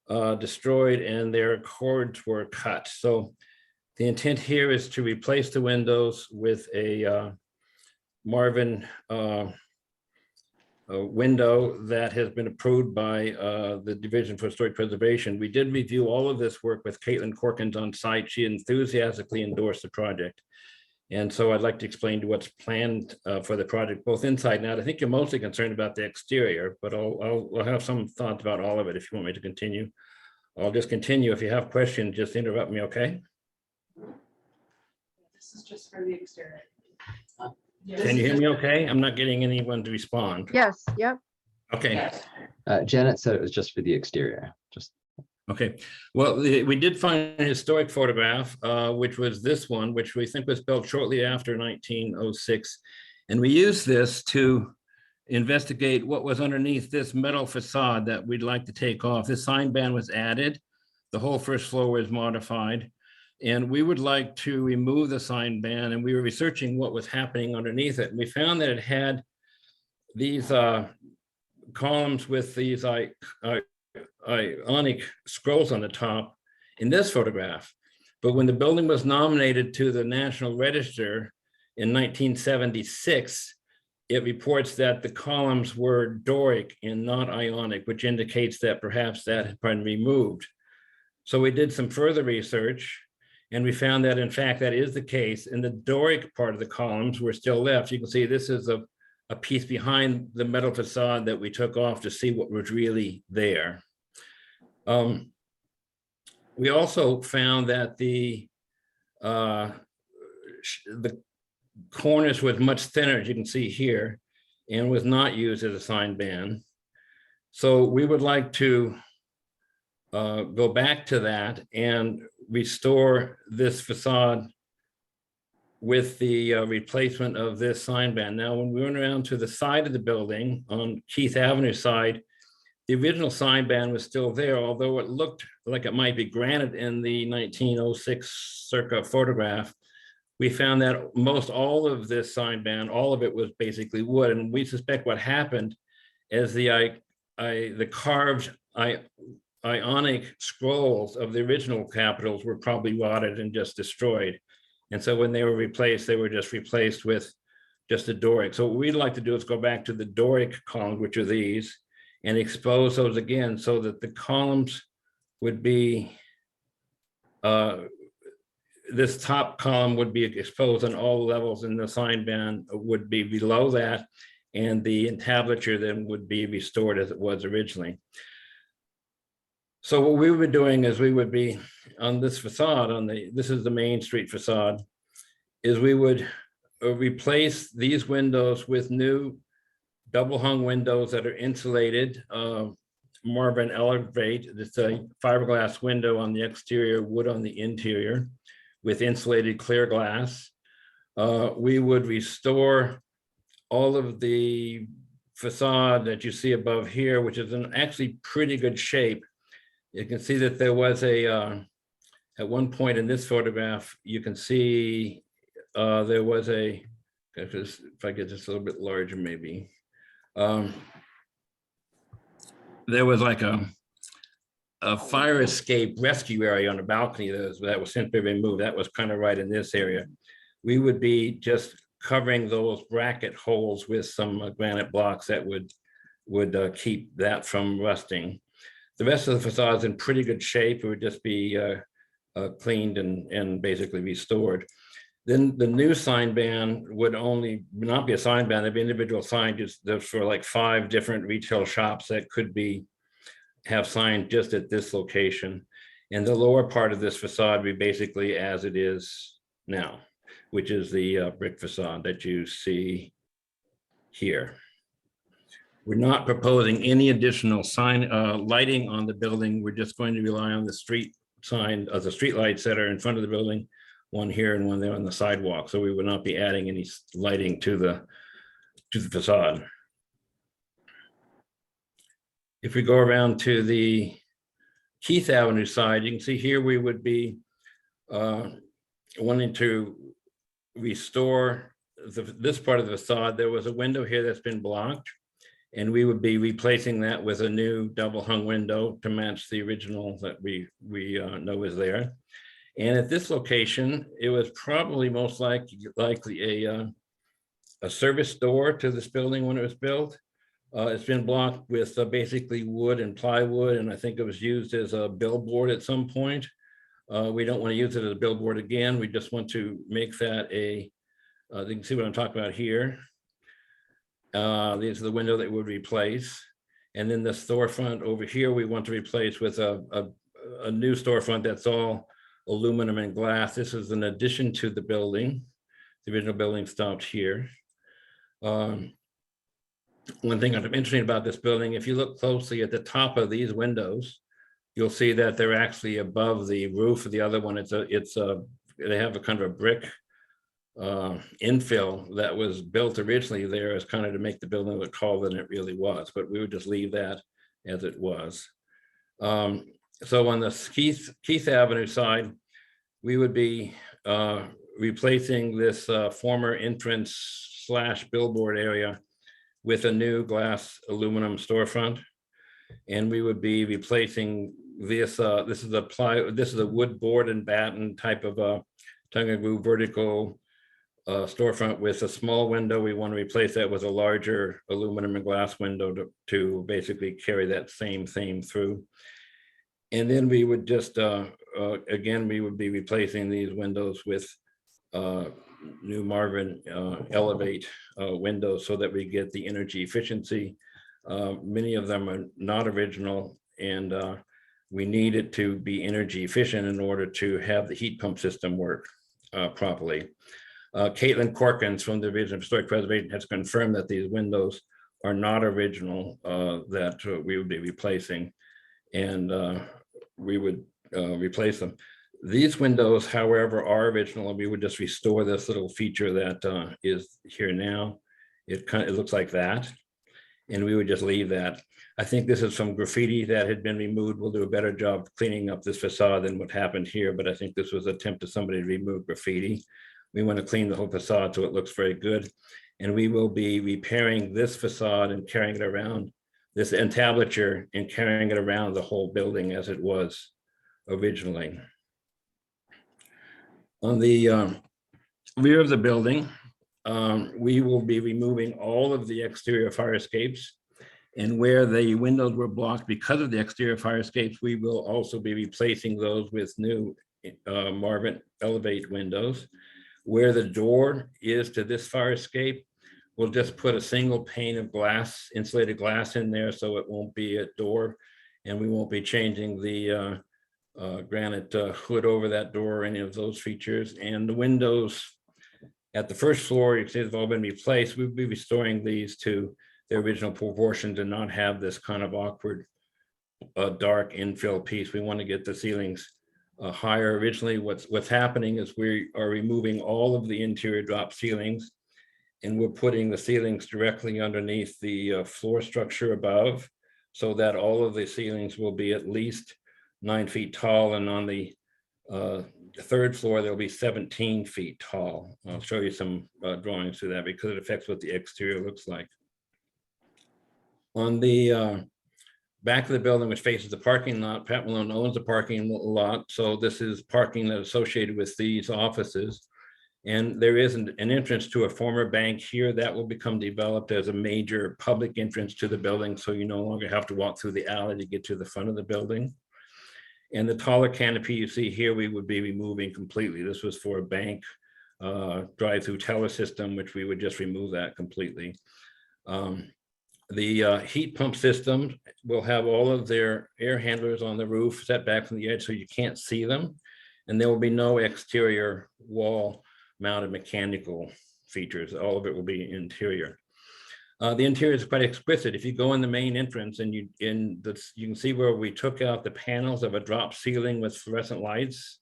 destroyed, and their cords were cut. So the intent here is to replace the windows with a Marvin a window that has been approved by the Division for Historic Preservation. We did review all of this work with Caitlin Corkins on site. She enthusiastically endorsed the project. And so I'd like to explain to what's planned for the project, both inside and out. I think you're mostly concerned about the exterior, but I'll have some thoughts about all of it if you want me to continue. I'll just continue. If you have questions, just interrupt me, okay? This is just for the exterior. Can you hear me okay? I'm not getting anyone to respond. Yes, yep. Okay. Yes. Janet said it was just for the exterior, just. Okay, well, we did find a historic photograph, which was this one, which we think was built shortly after 1906. And we used this to investigate what was underneath this metal facade that we'd like to take off. This sign band was added. The whole first floor was modified. And we would like to remove the sign band, and we were researching what was happening underneath it. And we found that it had these columns with these ionic scrolls on the top in this photograph. But when the building was nominated to the National Register in 1976, it reports that the columns were Doric and not Ionic, which indicates that perhaps that had been removed. So we did some further research and we found that in fact that is the case, and the Doric part of the columns were still left. You can see this is a piece behind the metal facade that we took off to see what was really there. We also found that the cornice was much thinner, as you can see here, and was not used as a sign band. So we would like to go back to that and restore this facade with the replacement of this sign band. Now, when we went around to the side of the building on Keith Avenue side, the original sign band was still there, although it looked like it might be granite in the 1906 circa photograph. We found that most all of this sign band, all of it was basically wood, and we suspect what happened is the carved Ionic scrolls of the original capitals were probably rotted and just destroyed. And so when they were replaced, they were just replaced with just a Doric. So what we'd like to do is go back to the Doric columns, which are these, and expose those again so that the columns would be, this top column would be exposed on all levels, and the sign band would be below that, and the entablature then would be restored as it was originally. So what we would be doing is we would be on this facade, this is the Main Street facade, is we would replace these windows with new double hung windows that are insulated, Marvin Elevate. It's a fiberglass window on the exterior, wood on the interior with insulated clear glass. We would restore all of the facade that you see above here, which is in actually pretty good shape. You can see that there was at one point in this photograph, you can see there was if I get this a little bit larger maybe. There was like a fire escape rescue area on the balcony that was simply removed. That was kind of right in this area. We would be just covering those bracket holes with some granite blocks that would keep that from rusting. The rest of the facade is in pretty good shape. It would just be cleaned and basically restored. Then the new sign band would not be a sign band, there'd be individual signs just for like 5 different retail shops that could have signs just at this location. And the lower part of this facade would be basically as it is now, which is the brick facade that you see here. We're not proposing any additional sign, lighting on the building. We're just going to rely on the street sign, the street lights that are in front of the building, one here and one there on the sidewalk. So we would not be adding any lighting to the facade. If we go around to the Keith Avenue side, you can see here we would be wanting to restore this part of the facade. There was a window here that's been blocked, and we would be replacing that with a new double hung window to match the original that we know is there. And at this location, it was probably most likely a service door to this building when it was built. It's been blocked with basically wood and plywood, and I think it was used as a billboard at some point. We don't want to use it as a billboard again. We just want to make that you can see what I'm talking about here. These are the window that would replace. And then the storefront over here, we want to replace with a new storefront that's all aluminum and glass. This is an addition to the building. The original building stopped here. One thing that's interesting about this building, if you look closely at the top of these windows, you'll see that they're actually above the roof of the other one. They have a kind of a brick infill that was built originally there as kind of to make the building look taller than it really was, but we would just leave that as it was. So on the Keith Avenue side, we would be replacing this former entrance / billboard area with a new glass aluminum storefront. And we would be replacing this, this is a wood board and batten type of a tongue and groove vertical storefront with a small window. We want to replace that with a larger aluminum and glass window to basically carry that same theme through. And then we would just, again, we would be replacing these windows with new Marvin Elevate windows so that we get the energy efficiency. Many of them are not original, and we need it to be energy efficient in order to have the heat pump system work properly. Caitlin Corkins from the Division of Historic Preservation has confirmed that these windows are not original, that we would be replacing, and we would replace them. These windows, however, are original, and we would just restore this little feature that is here now. It looks like that, and we would just leave that. I think this is some graffiti that had been removed. We'll do a better job cleaning up this facade than what happened here, but I think this was an attempt of somebody to remove graffiti. We want to clean the whole facade so it looks very good. And we will be repairing this facade and carrying it around, this entablature, and carrying it around the whole building as it was originally. On the rear of the building, we will be removing all of the exterior fire escapes. And where the windows were blocked because of the exterior fire escapes, we will also be replacing those with new Marvin Elevate windows. Where the door is to this fire escape, we'll just put a single pane of glass, insulated glass in there, so it won't be a door, and we won't be changing the granite hood over that door or any of those features. And the windows at the first floor, you can see they've all been replaced. We'll be restoring these to their original proportions and not have this kind of awkward dark infill piece. We want to get the ceilings higher. Originally, what's happening is we are removing all of the interior drop ceilings, and we're putting the ceilings directly underneath the floor structure above, so that all of the ceilings will be at least 9 feet tall, and on the third floor they'll be 17 feet tall. I'll show you some drawings to that because it affects what the exterior looks like. On the back of the building, which faces the parking lot, Pat Malone owns the parking lot, so this is parking that's associated with these offices. And there is an entrance to a former bank here that will become developed as a major public entrance to the building, so you no longer have to walk through the alley to get to the front of the building. And the taller canopy you see here, we would be removing completely. This was for a bank drive-through teller system, which we would just remove that completely. The heat pump system will have all of their air handlers on the roof set back from the edge so you can't see them. And there will be no exterior wall mounted mechanical features. All of it will be interior. The interior is quite exquisite. If you go in the main entrance and you can see where we took out the panels of a drop ceiling with fluorescent lights.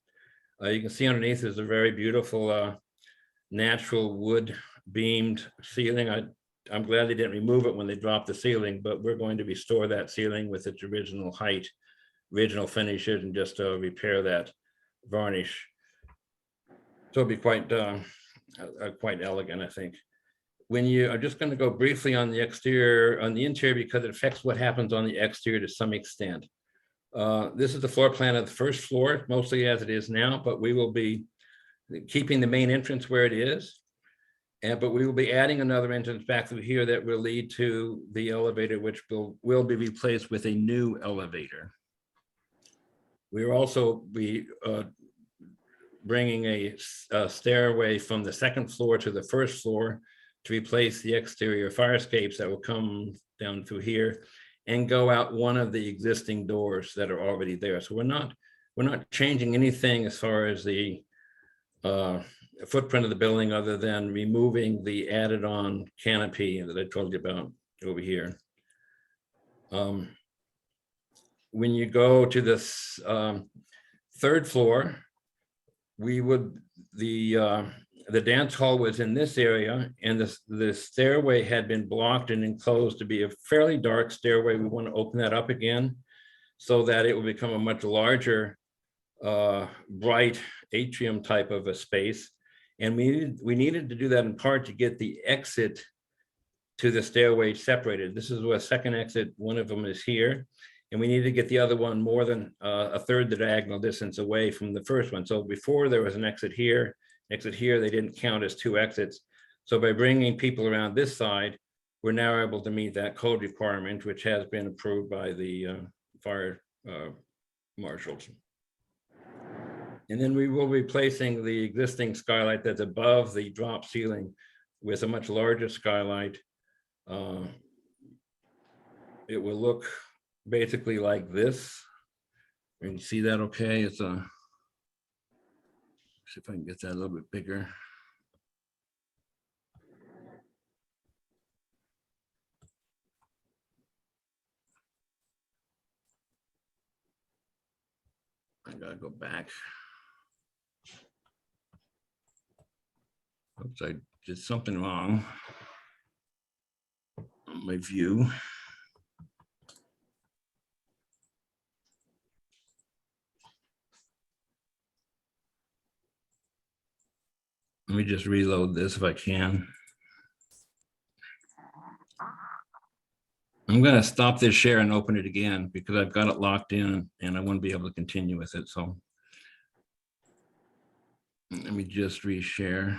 You can see underneath is a very beautiful natural wood beamed ceiling. I'm glad they didn't remove it when they dropped the ceiling, but we're going to restore that ceiling with its original height, original finishes, and just repair that varnish. So it'll be quite elegant, I think. When you are just going to go briefly on the exterior, on the interior, because it affects what happens on the exterior to some extent. This is the floor plan of the first floor, mostly as it is now, but we will be keeping the main entrance where it is. But we will be adding another entrance back through here that will lead to the elevator, which will be replaced with a new elevator. We will also be bringing a stairway from the second floor to the first floor to replace the exterior fire escapes that will come down through here and go out one of the existing doors that are already there. So we're not changing anything as far as the footprint of the building, other than removing the added on canopy that I told you about over here. When you go to this third floor, the dance hall was in this area, and the stairway had been blocked and enclosed to be a fairly dark stairway. We want to open that up again so that it will become a much larger, bright atrium type of a space. And we needed to do that in part to get the exit to the stairway separated. This is a second exit. One of them is here, and we need to get the other one more than a third the diagonal distance away from the first one. So before there was an exit here, they didn't count as two exits. So by bringing people around this side, we're now able to meet that code requirement, which has been approved by the fire marshals. And then we will be replacing the existing skylight that's above the drop ceiling with a much larger skylight. It will look basically like this. You can see that okay? It's a, see if I can get that a little bit bigger. I gotta go back. Oops, I did something wrong on my view. Let me just reload this if I can. I'm going to stop this share and open it again because I've got it locked in and I won't be able to continue with it. So let me just reshare.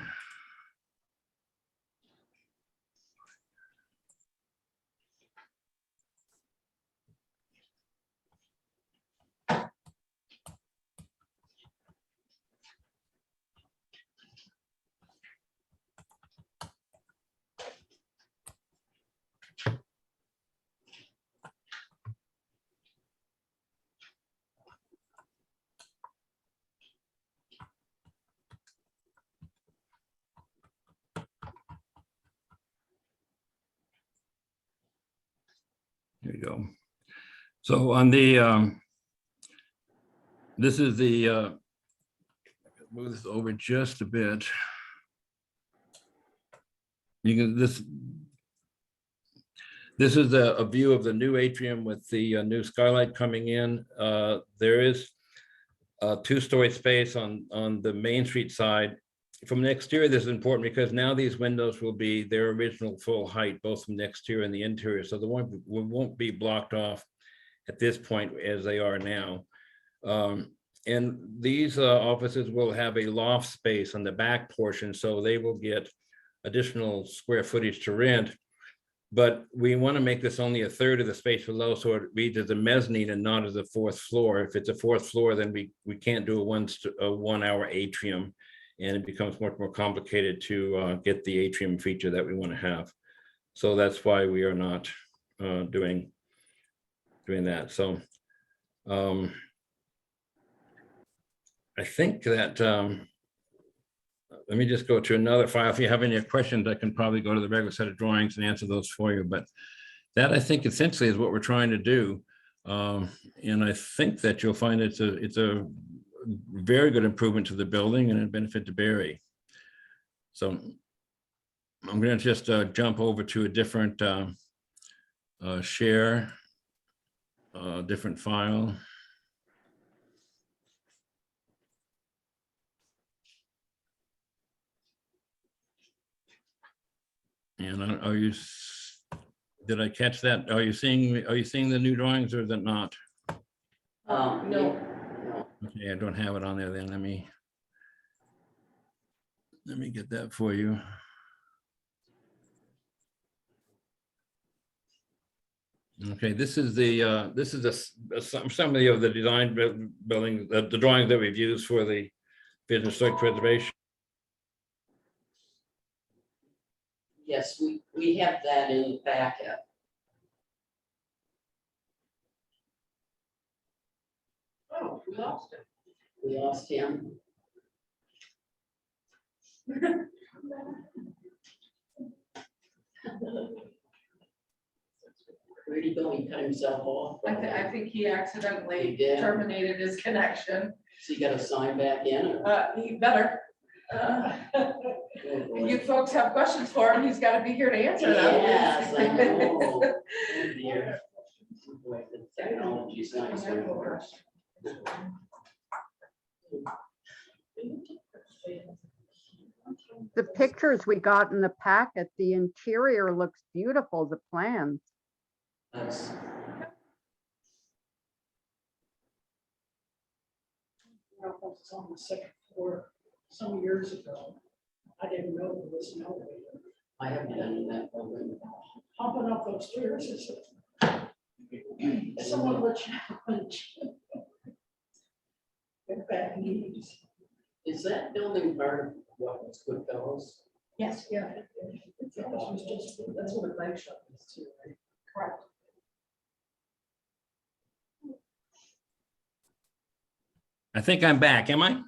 There you go. So on the, this is the, move this over just a bit. You can, this is a view of the new atrium with the new skylight coming in. There is a two-story space on the Main Street side. From the exterior, this is important because now these windows will be their original full height, both from the exterior and the interior. So they won't be blocked off at this point as they are now. And these offices will have a loft space on the back portion, so they will get additional square footage to rent. But we want to make this only a third of the space below, so it reads as a mezzanine and not as a fourth floor. If it's a fourth floor, then we can't do a 1 hour atrium, and it becomes much more complicated to get the atrium feature that we want to have. So that's why we are not doing that. So I think that let me just go to another file. If you have any questions, I can probably go to the regular set of drawings and answer those for you, but that I think essentially is what we're trying to do. And I think that you'll find it's a very good improvement to the building and a benefit to Barre. So I'm going to just jump over to a different share, different file. And did I catch that? Are you seeing the new drawings or is it not? No. Okay, I don't have it on there then. Let me get that for you. Okay, this is a summary of the design building, the drawings that we've used for the business site preservation. Yes, we have that in the packet. Oh, we lost it. We lost him. Where'd he go? He cut himself off. I think he accidentally He did. terminated his connection. So you gotta sign back in or? He better. If you folks have questions for him, he's gotta be here to answer them. Yes, I know. Oh, dear. Boy, the technology's nice. The pictures we got in the packet, the interior looks beautiful, the plans. Nice. It's on the second floor some years ago. I didn't know there was an elevator. I haven't done in that building. Hopping up those stairs is somewhat of a challenge. With bad knees. Is that building part of what was Goodfellas? Yes, yeah. That's what a bike shop is too, right? Correct. I think I'm back, am I?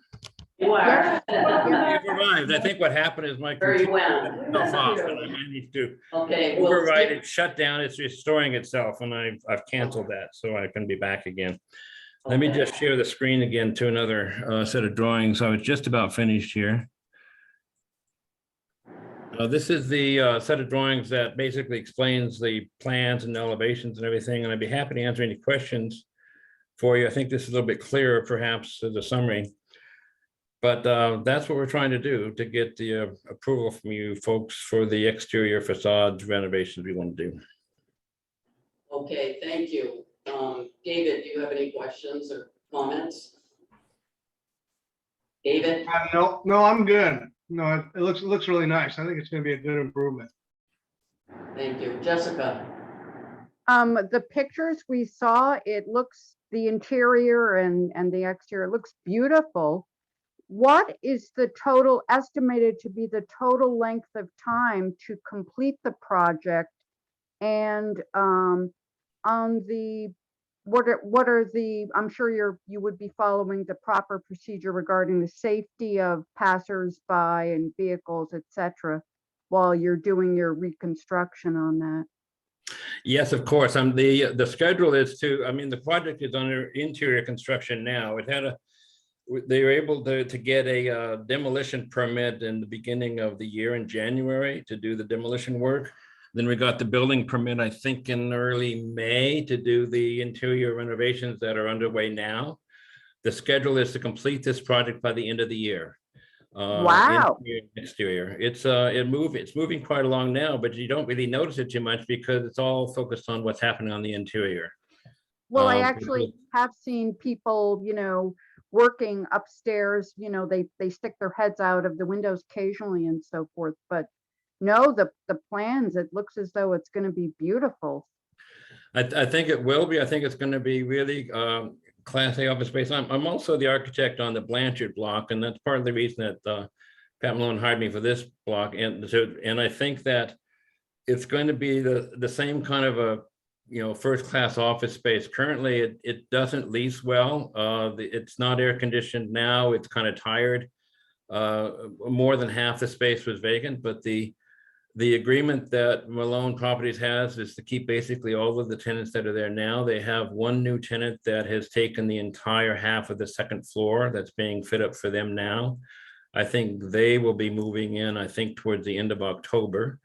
You are. I've arrived. I think what happened is my Where you computer went. went off and I managed to Okay. we'll override skip- it, shut down, it's restoring itself, and I've canceled that, so I can be back again. Let me Okay. just share the screen again to another set of drawings. I was just about finished here. This is the set of drawings that basically explains the plans and elevations and everything, and I'd be happy to answer any questions for you. I think this is a little bit clearer perhaps as a summary. But that's what we're trying to do to get the approval from you folks for the exterior facade renovations we want to do. Okay, thank you. David, do you have any questions or comments? David? No, I'm good. No, it looks really nice. I think it's gonna be a good improvement. Thank you. Jessica? The pictures we saw, it looks, the interior and the exterior, it looks beautiful. What is the total estimated to be the total length of time to complete the project? And on the, what are the, I'm sure you would be following the proper procedure regarding the safety of passersby and vehicles, et cetera, while you're doing your reconstruction on that? Yes, of course. The schedule is to, I mean, the project is under interior construction now. They were able to get a demolition permit in the beginning of the year in January to do the demolition work. Then we got the building permit, I think, in early May to do the interior renovations that are underway now. The schedule is to complete this project by the end of the year. Wow. Exterior. It's moving quite along now, but you don't really notice it too much because it's all focused on what's happening on the interior. Well, I actually have seen people, working upstairs, they stick their heads out of the windows occasionally and so forth, but no, the plans, it looks as though it's going to be beautiful. I think it will be. I think it's going to be really Class A office space. I'm also the architect on the Blanchard block, and that's part of the reason that Pat Malone hired me for this block. And I think that it's going to be the same kind of a first-class office space. Currently, it doesn't lease well. It's not air conditioned now. It's kind of tired. more than half the space was vacant, but the agreement that Malone Properties has is to keep basically all of the tenants that are there now. They have one new tenant that has taken the entire half of the second floor that's being fit up for them now. I think they will be moving in, I think, towards the end of October.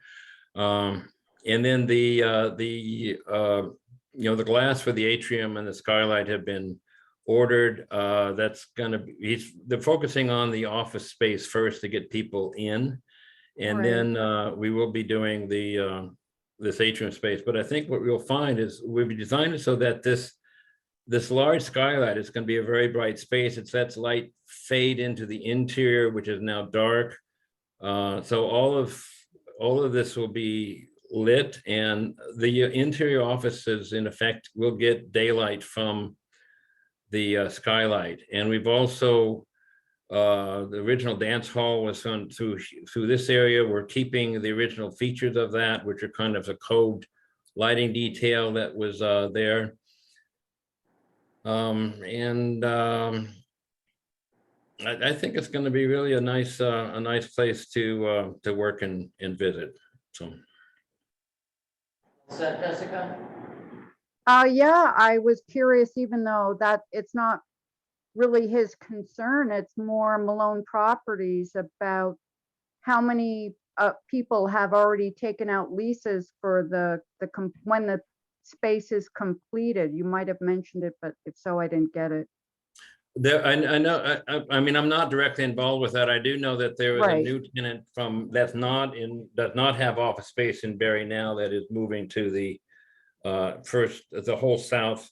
And then the glass for the atrium and the skylight have been ordered. That's gonna be, they're focusing on the office space first to get people in. And then we will be doing this atrium space. But I think what we'll find is we've designed it so that this large skylight is going to be a very bright space. It lets light fade into the interior, which is now dark. So all of this will be lit, and the interior offices, in effect, will get daylight from the skylight. And we've also the original dance hall was through this area. We're keeping the original features of that, which are kind of a code lighting detail that was there. I think it's going to be really a nice place to work and visit. So. Is that Jessica? Yeah, I was curious, even though that it's not really his concern, it's more Malone Properties about how many people have already taken out leases for when the space is completed. You might have mentioned it, but if so, I didn't get it. There, I know. I mean, I'm not directly involved with that. I do know that there is a new tenant does not have office space in Barre now that is moving to the whole south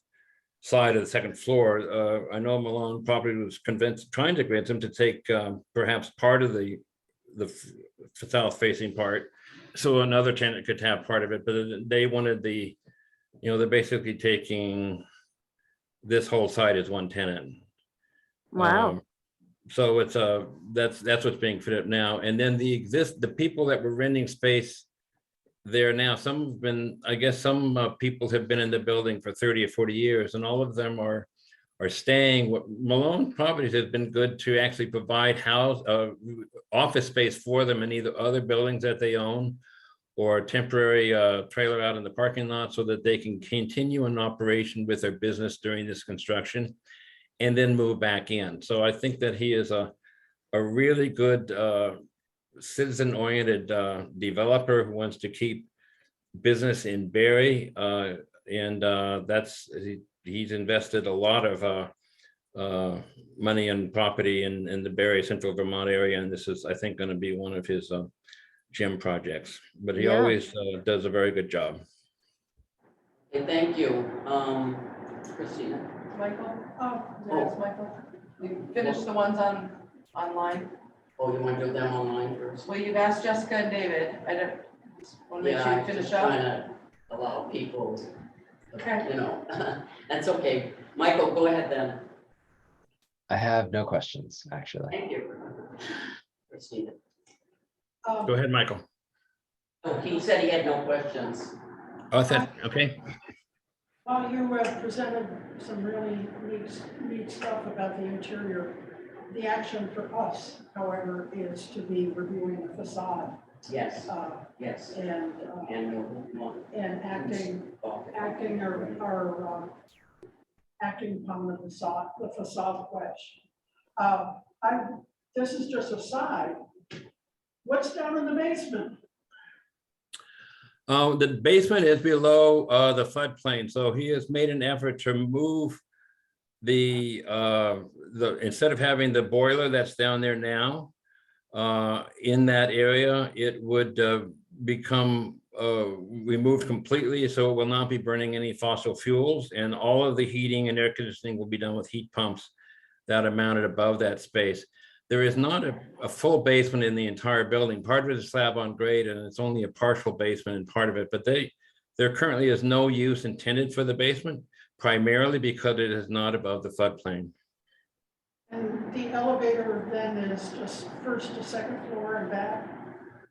side of the second floor. I know Malone probably was trying to convince him to take perhaps part of the south facing part, so another tenant could have part of it. But they wanted they're basically taking this whole site as one tenant. Wow. So it's that's what's being fit up now. And then the people that were renting space there now, some people have been in the building for 30 or 40 years, and all of them are staying. What Malone Properties has been good to actually provide office space for them in either other buildings that they own or a temporary trailer out in the parking lot, so that they can continue an operation with their business during this construction and then move back in. So I think that he is a really good citizen-oriented developer who wants to keep business in Barre, and he's invested a lot of money and property in the Barre, Central Vermont area, and this is, I think, going to be one of his gym projects. But he always does a very good job. Okay, thank you, Christina. Michael? Yes, Michael. You finished the ones online? Oh, you want to do them online first? Well, you've asked Jessica and David. I don't want to make sure you finish up. Trying to allow people, Okay. That's okay. Michael, go ahead then. I have no questions, actually. Thank you. Christina. Go ahead, Michael. Oh, he said he had no questions. Oh, okay. Well, you presented some really neat stuff about the interior. The action for us, however, is to be reviewing the facade. Yes. Yes. And acting upon the facade question. This is just a side. What's down in the basement? The basement is below the floodplain, so he has made an effort to move instead of having the boiler that's down there now in that area, it would become removed completely, so it will not be burning any fossil fuels, and all of the heating and air conditioning will be done with heat pumps that are mounted above that space. There is not a full basement in the entire building. Part of it is slab on grade, and it's only a partial basement in part of it, but there currently is no use intended for the basement, primarily because it is not above the floodplain. And the elevator then is just first to second floor and back?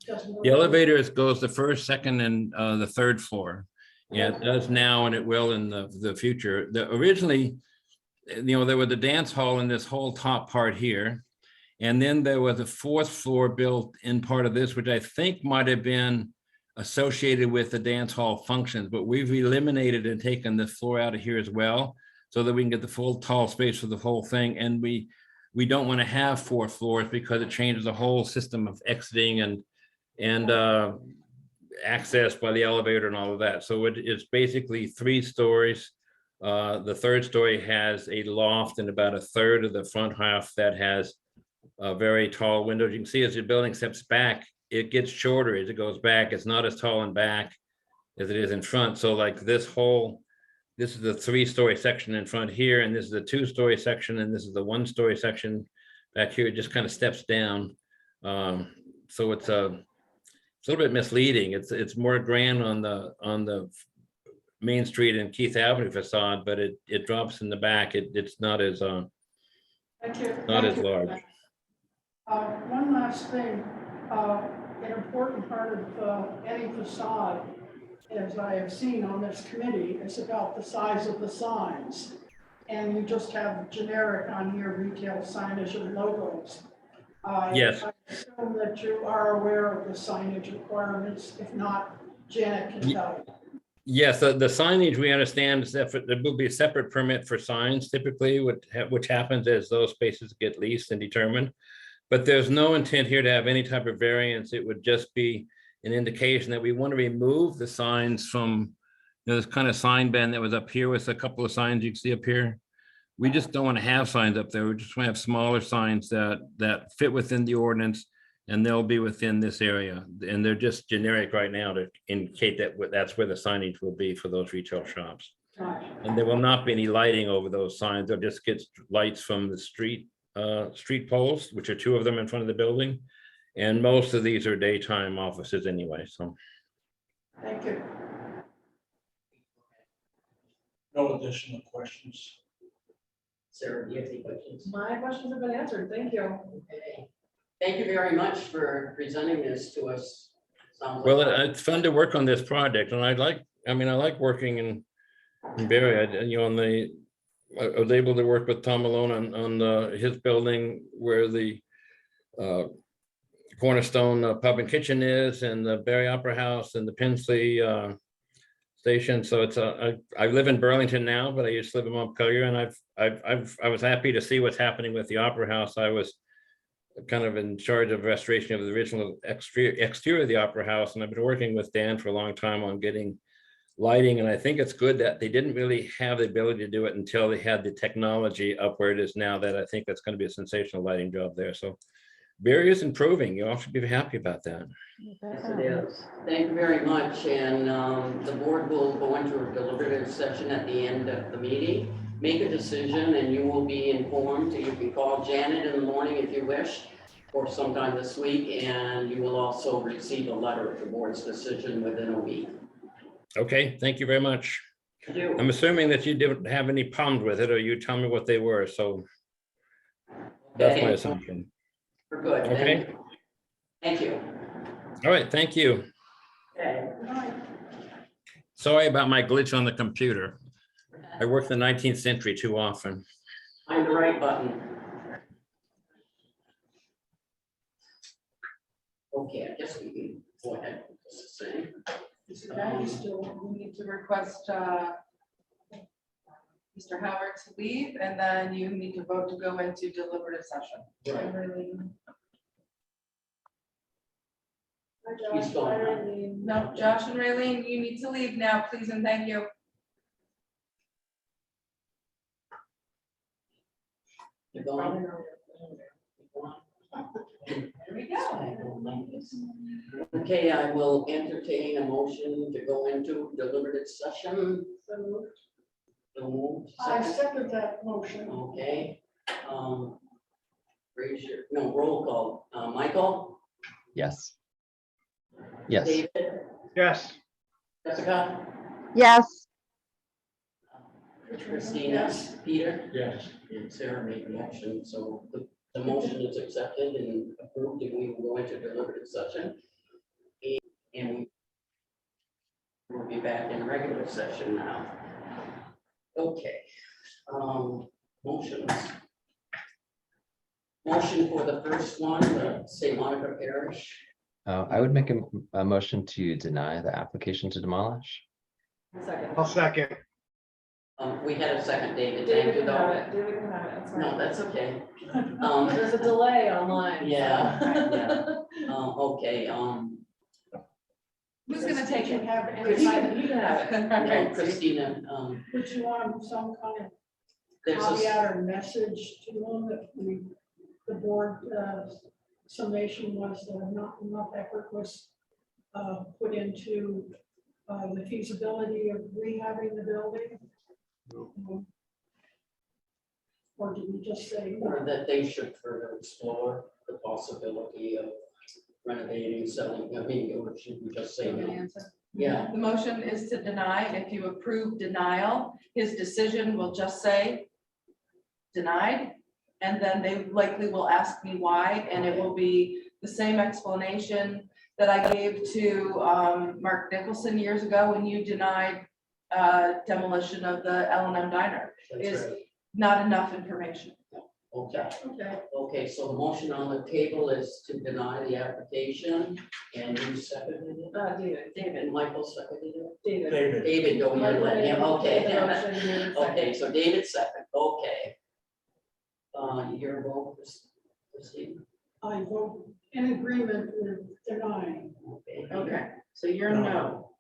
The elevator goes the first, second, and the third floor. Yeah, it does now, and it will in the future. Originally, there was the dance hall in this whole top part here. And then there was a 4th floor built in part of this, which I think might have been associated with the dance hall functions, but we've eliminated and taken the floor out of here as well, so that we can get the full tall space for the whole thing. And we don't want to have 4 floors because it changes the whole system of exiting and access by the elevator and all of that. So it's basically 3 stories. The 3rd story has a loft and about a third of the front half that has very tall windows. You can see as the building steps back, it gets shorter as it goes back. It's not as tall in back as it is in front. So like this is the 3-story section in front here, and this is the 2-story section, and this is the 1-story section back here. It just kind of steps down. So it's a little bit misleading. It's more grand on the Main Street and Keith Avenue facade, but it drops in the back. It's not as Thank you. not Thank as you. large. One last thing, an important part of any facade, as I have seen on this committee, is about the size of the signs. And you just have generic on here, retail signage and logos. Yes. I assume that you are aware of the signage requirements. If not, Janet can tell you. Yes, the signage, we understand, is that there will be a separate permit for signs typically, which happens as those spaces get leased and determined. But there's no intent here to have any type of variance. It would just be an indication that we want to remove the signs from, this kind of sign band that was up here with a couple of signs you can see up here. We just don't want to have signs up there. We just want to have smaller signs that fit within the ordinance, and they'll be within this area. And they're just generic right now to indicate that that's where the signage will be for those retail shops. And there will not be any lighting over those signs. They'll just get lights from the street poles, which are 2 of them in front of the building. And most of these are daytime offices anyway, so. Thank you. No additional questions. Sarah, do you have any questions? My questions have been answered. Thank you. Okay. Thank you very much for presenting this to us. Sounds like Well, fun. it's fun to work on this project, and I like working in Barre. I was able to work with Tom Malone on his building where the Cornerstone Pub and Kitchen is, and the Barre Opera House and the Pinsley station. So it's I live in Burlington now, but I used to live in Montpelier, and I was happy to see what's happening with the Opera House. I was kind of in charge of restoration of the original exterior of the Opera House, and I've been working with Dan for a long time on getting lighting, and I think it's good that they didn't really have the ability to do it until they had the technology up where it is now. That I think that's going to be a sensational lighting job there. So Barre is improving. You all should be happy about that. Yes, it is. Thank you very much. And the board will go into a deliberative session at the end of the meeting, make a decision, and you will be informed. You can call Janet in the morning if you wish, or sometime this week, and you will also receive a letter of the board's decision within a week. Okay, thank you very much. Thank you. I'm assuming that you didn't have any problems with it, or you tell me what they were, so that's my Okay. assumption. We're good. Okay. Thank you. All right, thank you. Okay. Sorry about my glitch on the computer. I work the 19th century too often. Find the right button. Okay, I guess we can go ahead with this thing. We need to request Mr. Howard to leave, and then you need to vote to go into deliberative session. He's going. No, Josh and Raylene, you need to leave now, please and thank you. You're going. There we go. Okay, I will entertain a motion to go into deliberative session. So moved. I second that motion. Okay. Raise your, no, roll call. Michael? Yes. Yes. David? Yes. Jessica? Yes. Christina? Peter? Yes. And Sarah made the motion, so the motion is accepted and approved, and we will go into deliberative session. And we will be back in regular session now. Okay, motions. Motion for the first one, the St. Monica Parish. I would make a motion to deny the application to demolish. Second. I'll second. We had a second, David, David thank you can have though. it, David can have it, that's No, fine. that's okay. There's a delay online. so- Yeah, okay, Who's gonna take it? Have You any, can you can have it. no, Christina, would you want some kind of there's a, caveat or message to them that the board summation was that not enough effort was put into the feasibility of rehabbing the building? Or did we just say? or that they should further explore the possibility of renovating, selling, I mean, or should we just say no? Yeah, The motion is to deny. If you approve denial, his decision will just say denied. And then they likely will ask me why, and it will be the same explanation that I gave to Mark Nicholson years ago when you denied demolition of the L&M Diner. that's Is right. not enough information. Okay, Okay, okay, so the motion on the table is to deny the application, and you seconded it? David, David, Michael seconded it? David. David, David, don't you let him, okay. David second. Okay, so David second, okay. Your vote, Christine? I vote in agreement with denying. Okay, so you're no.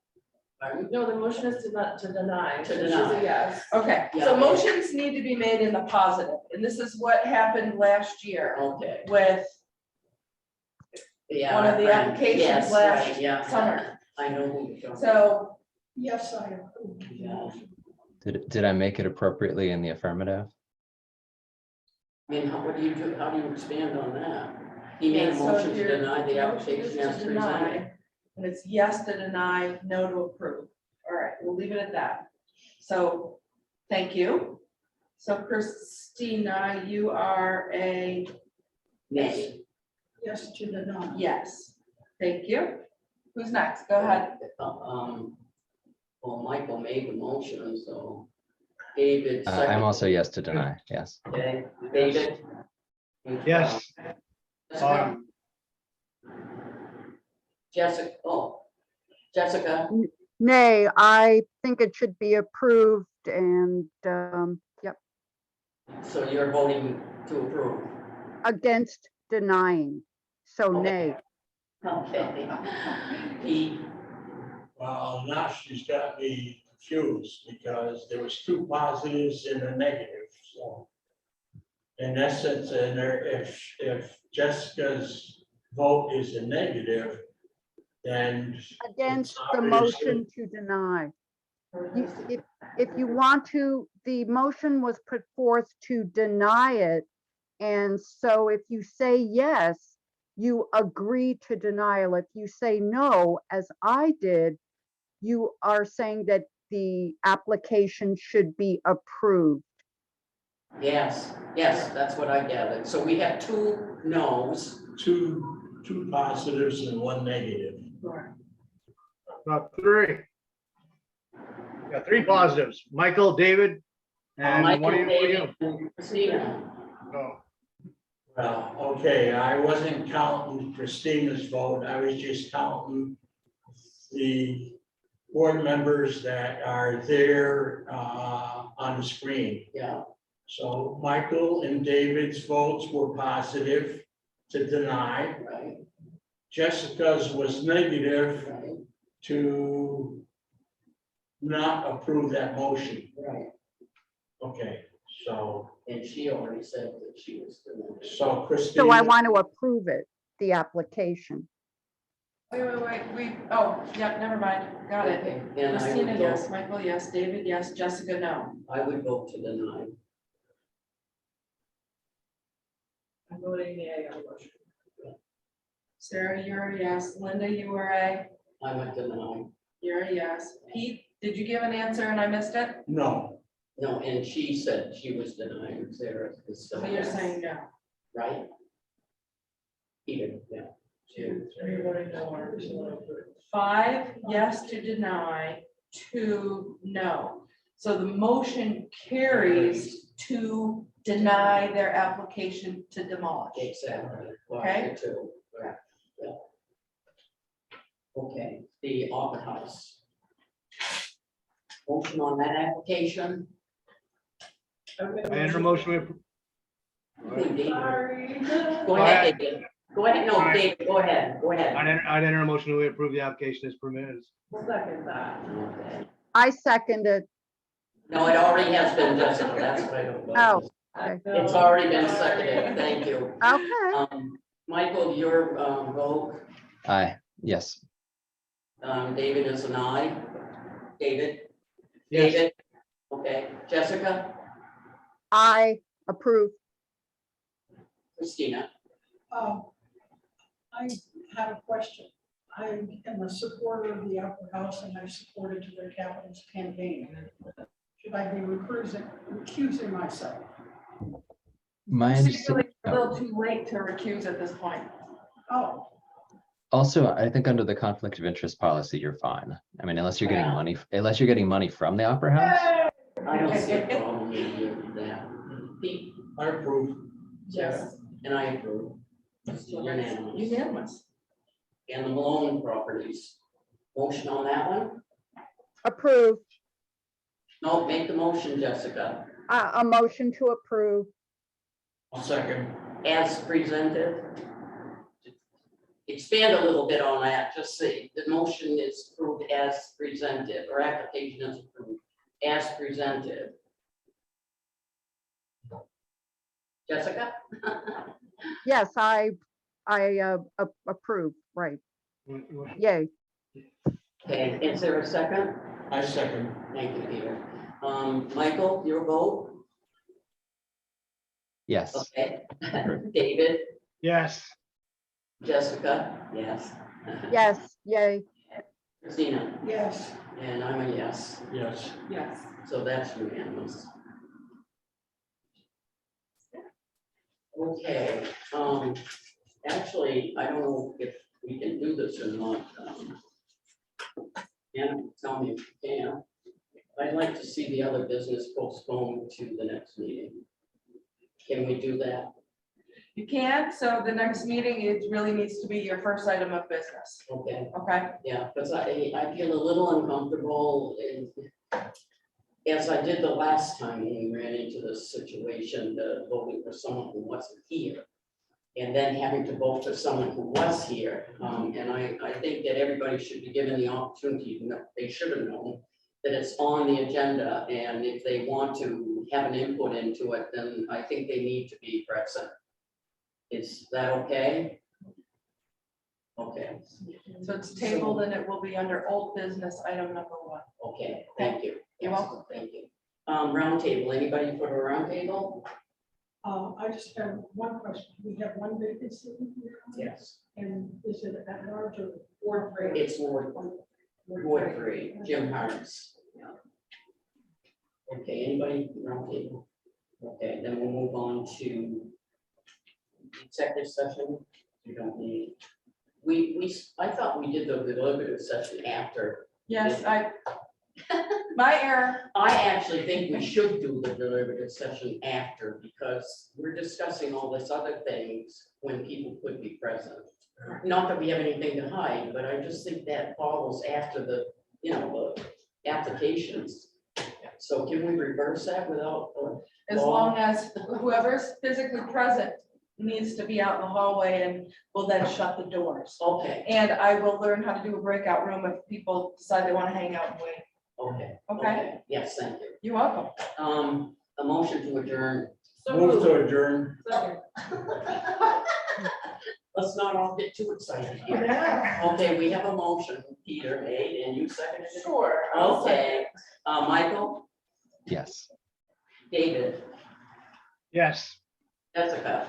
Pardon? No, the motion is to not, to deny. To so she's deny. a yes. Okay, Yeah. so motions need to be made in the positive, and this is what happened last year Okay. with Yeah. one of the right. applications Yes, last right, yeah. summer. I know who you're talking. So Yes, I approve. the Yeah. motion. Did I make it appropriately in the affirmative? I mean, what do you do, how do you expand on that? He made a Yeah, so motion if to your deny the motion is application to as deny, presented. and it's yes to deny, no to approve. All right, we'll leave it at that. So, thank you. So Christina, you are a Yes. Yes to deny. yes. Thank you. Who's next? Go ahead. Well, Michael made the motion, so David. I'm seconded. also yes to deny, yes. Okay, David? Yes. Jessica? Jessica, Jessica, Nay, I think it should be approved and, yep, so you're voting to approve? against denying. So Okay. nay. Okay. Pete, well, now she's got me confused because there was two positives and a negative, so. In essence, and there, if Jessica's vote is a negative, then. Against it's the obviously- motion to deny. If you want to, the motion was put forth to deny it. And so if you say yes, you agree to denial. If you say no, as I did, you are saying that the application should be approved. yes, that's what I gathered. So we have two no's. Two positives and one negative. About three. Got three positives, Michael, David, and Michael, one of you. David, and Christina. Oh, Well, okay, I wasn't counting Christina's vote, I was just counting the board members that are there on the screen. Yeah, So Michael and David's votes were positive to deny. right, Jessica's was negative right, to not approve that motion. right. Okay, so, And she already said that she was doing it. so Christina. So I want to approve it, the application. Wait, yeah, never mind. Got it. Okay, and I Christina, would yes. vote, Michael, yes. David, yes. Jessica, no. I would vote to deny. I'm voting yea on the motion. Sarah, you're a yes. Linda, you were a, I would deny. you're a yes. Pete, did you give an answer and I missed it? No, No, and she said she was denying, Sarah is still. So you're saying no. Right? Even, yeah. Two. You're voting no or no. 5 yes to deny, 2 no. So the motion carries 2-2. deny their application to demolish. Exactly. Okay. Too, correct, yeah. Okay, the Opera House. Motion on that application. I enter a motion, we appro- David. Sorry. Go ahead, David. Go ahead, no, David, go ahead, go ahead. I'd enter a motion, we approve the application as permitted. Second that. Okay. I second it. No, it already has been, Jessica, that's what I don't know. Oh, okay. It's already been seconded, thank you. Okay, Michael, your vote, Aye, yes. David is an aye. David? Yes. David? Okay, Jessica? I approve. Christina? I have a question. I am a supporter of the Upper House and I supported to their capitalist campaign. Should I be recusing myself? My It's really understanding, a little too late to recuse at this point. Oh, also, I think under the conflict of interest policy, you're fine. I mean, unless you're getting money from the Opera House. I don't see a problem with that. Pete? I approve. Yes. And I approve. It's unanimous. Unanimous. And the Malone properties. Motion on that one? Approve. No, make the motion, Jessica. A motion to approve. I'll second. As presented. Expand a little bit on that, just say the motion is approved as presented, or application is approved as presented. Jessica? Yes, I approve, right. Yay. Okay, is there a second? I second. Thank you, Peter. Michael, your vote? Yes. Okay. David? Yes. Jessica? Yes. Yes, yay. Christina? yes. And I'm a yes, Yes. Yes. so that's unanimous. Okay, actually, I don't know if we can do this or not. And tell me if you can. I'd like to see the other business postponed to the next meeting. Can we do that? You can, so the next meeting, it really needs to be your first item of business, Okay, okay? yeah, because I feel a little uncomfortable in, as I did the last time when we ran into this situation, voting for someone who wasn't here. And then having to vote for someone who was here. And I think that everybody should be given the opportunity, they should have known that it's on the agenda. And if they want to have an input into it, then I think they need to be present. Is that okay? Okay, So it's tabled and it will be under old business item number 1. okay, thank you. You're welcome. Thank you. Round table, anybody for a round table? I just have one question. We have one vacancy here. Yes. And is it at large or Ward 3? It's Ward 3, Jim Harris. Okay, anybody round table? Okay, then we'll move on to executive session. We don't need. I thought we did the deliberative session after. Yes, my error. I actually think we should do the deliberative session after because we're discussing all this other things when people could be present. Not that we have anything to hide, but I just think that follows after the applications. So can we reverse that without? As long as whoever's physically present needs to be out in the hallway and will then shut the doors. Okay, And I will learn how to do a breakout room if people decide they want to hang out and wait. okay. Okay. Yes, thank you. You're welcome. A motion to adjourn. Move to adjourn. Let's not all get too excited here. Okay, we have a motion, Peter made, and you seconded it? Sure. Okay, Michael, Yes. David, Yes. Jessica,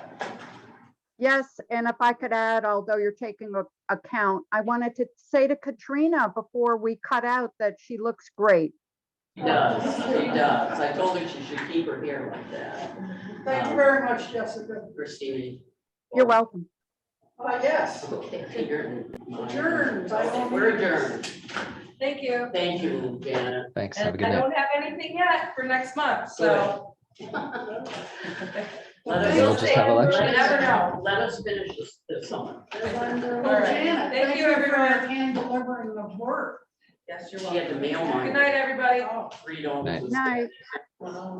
Yes, and if I could add, although you're taking account, I wanted to say to Katrina before we cut out that she looks great. she does. I told her she should keep her hair like that. Thank you very much, Jessica. Christina. You're welcome. Yes. Okay, Peter. Adjourned. We're adjourned. Thank you. Thank you, Janet. Thanks. Have a And good I night. don't have anything yet for next month, so Let us- We'll just have election. You never know. Let us finish this summer. All Well, right. Janet, Thank you, for everyone. hand delivering the work. Yes, you're She had to welcome. mail mine. Good night, everybody. Oh. $3. Night.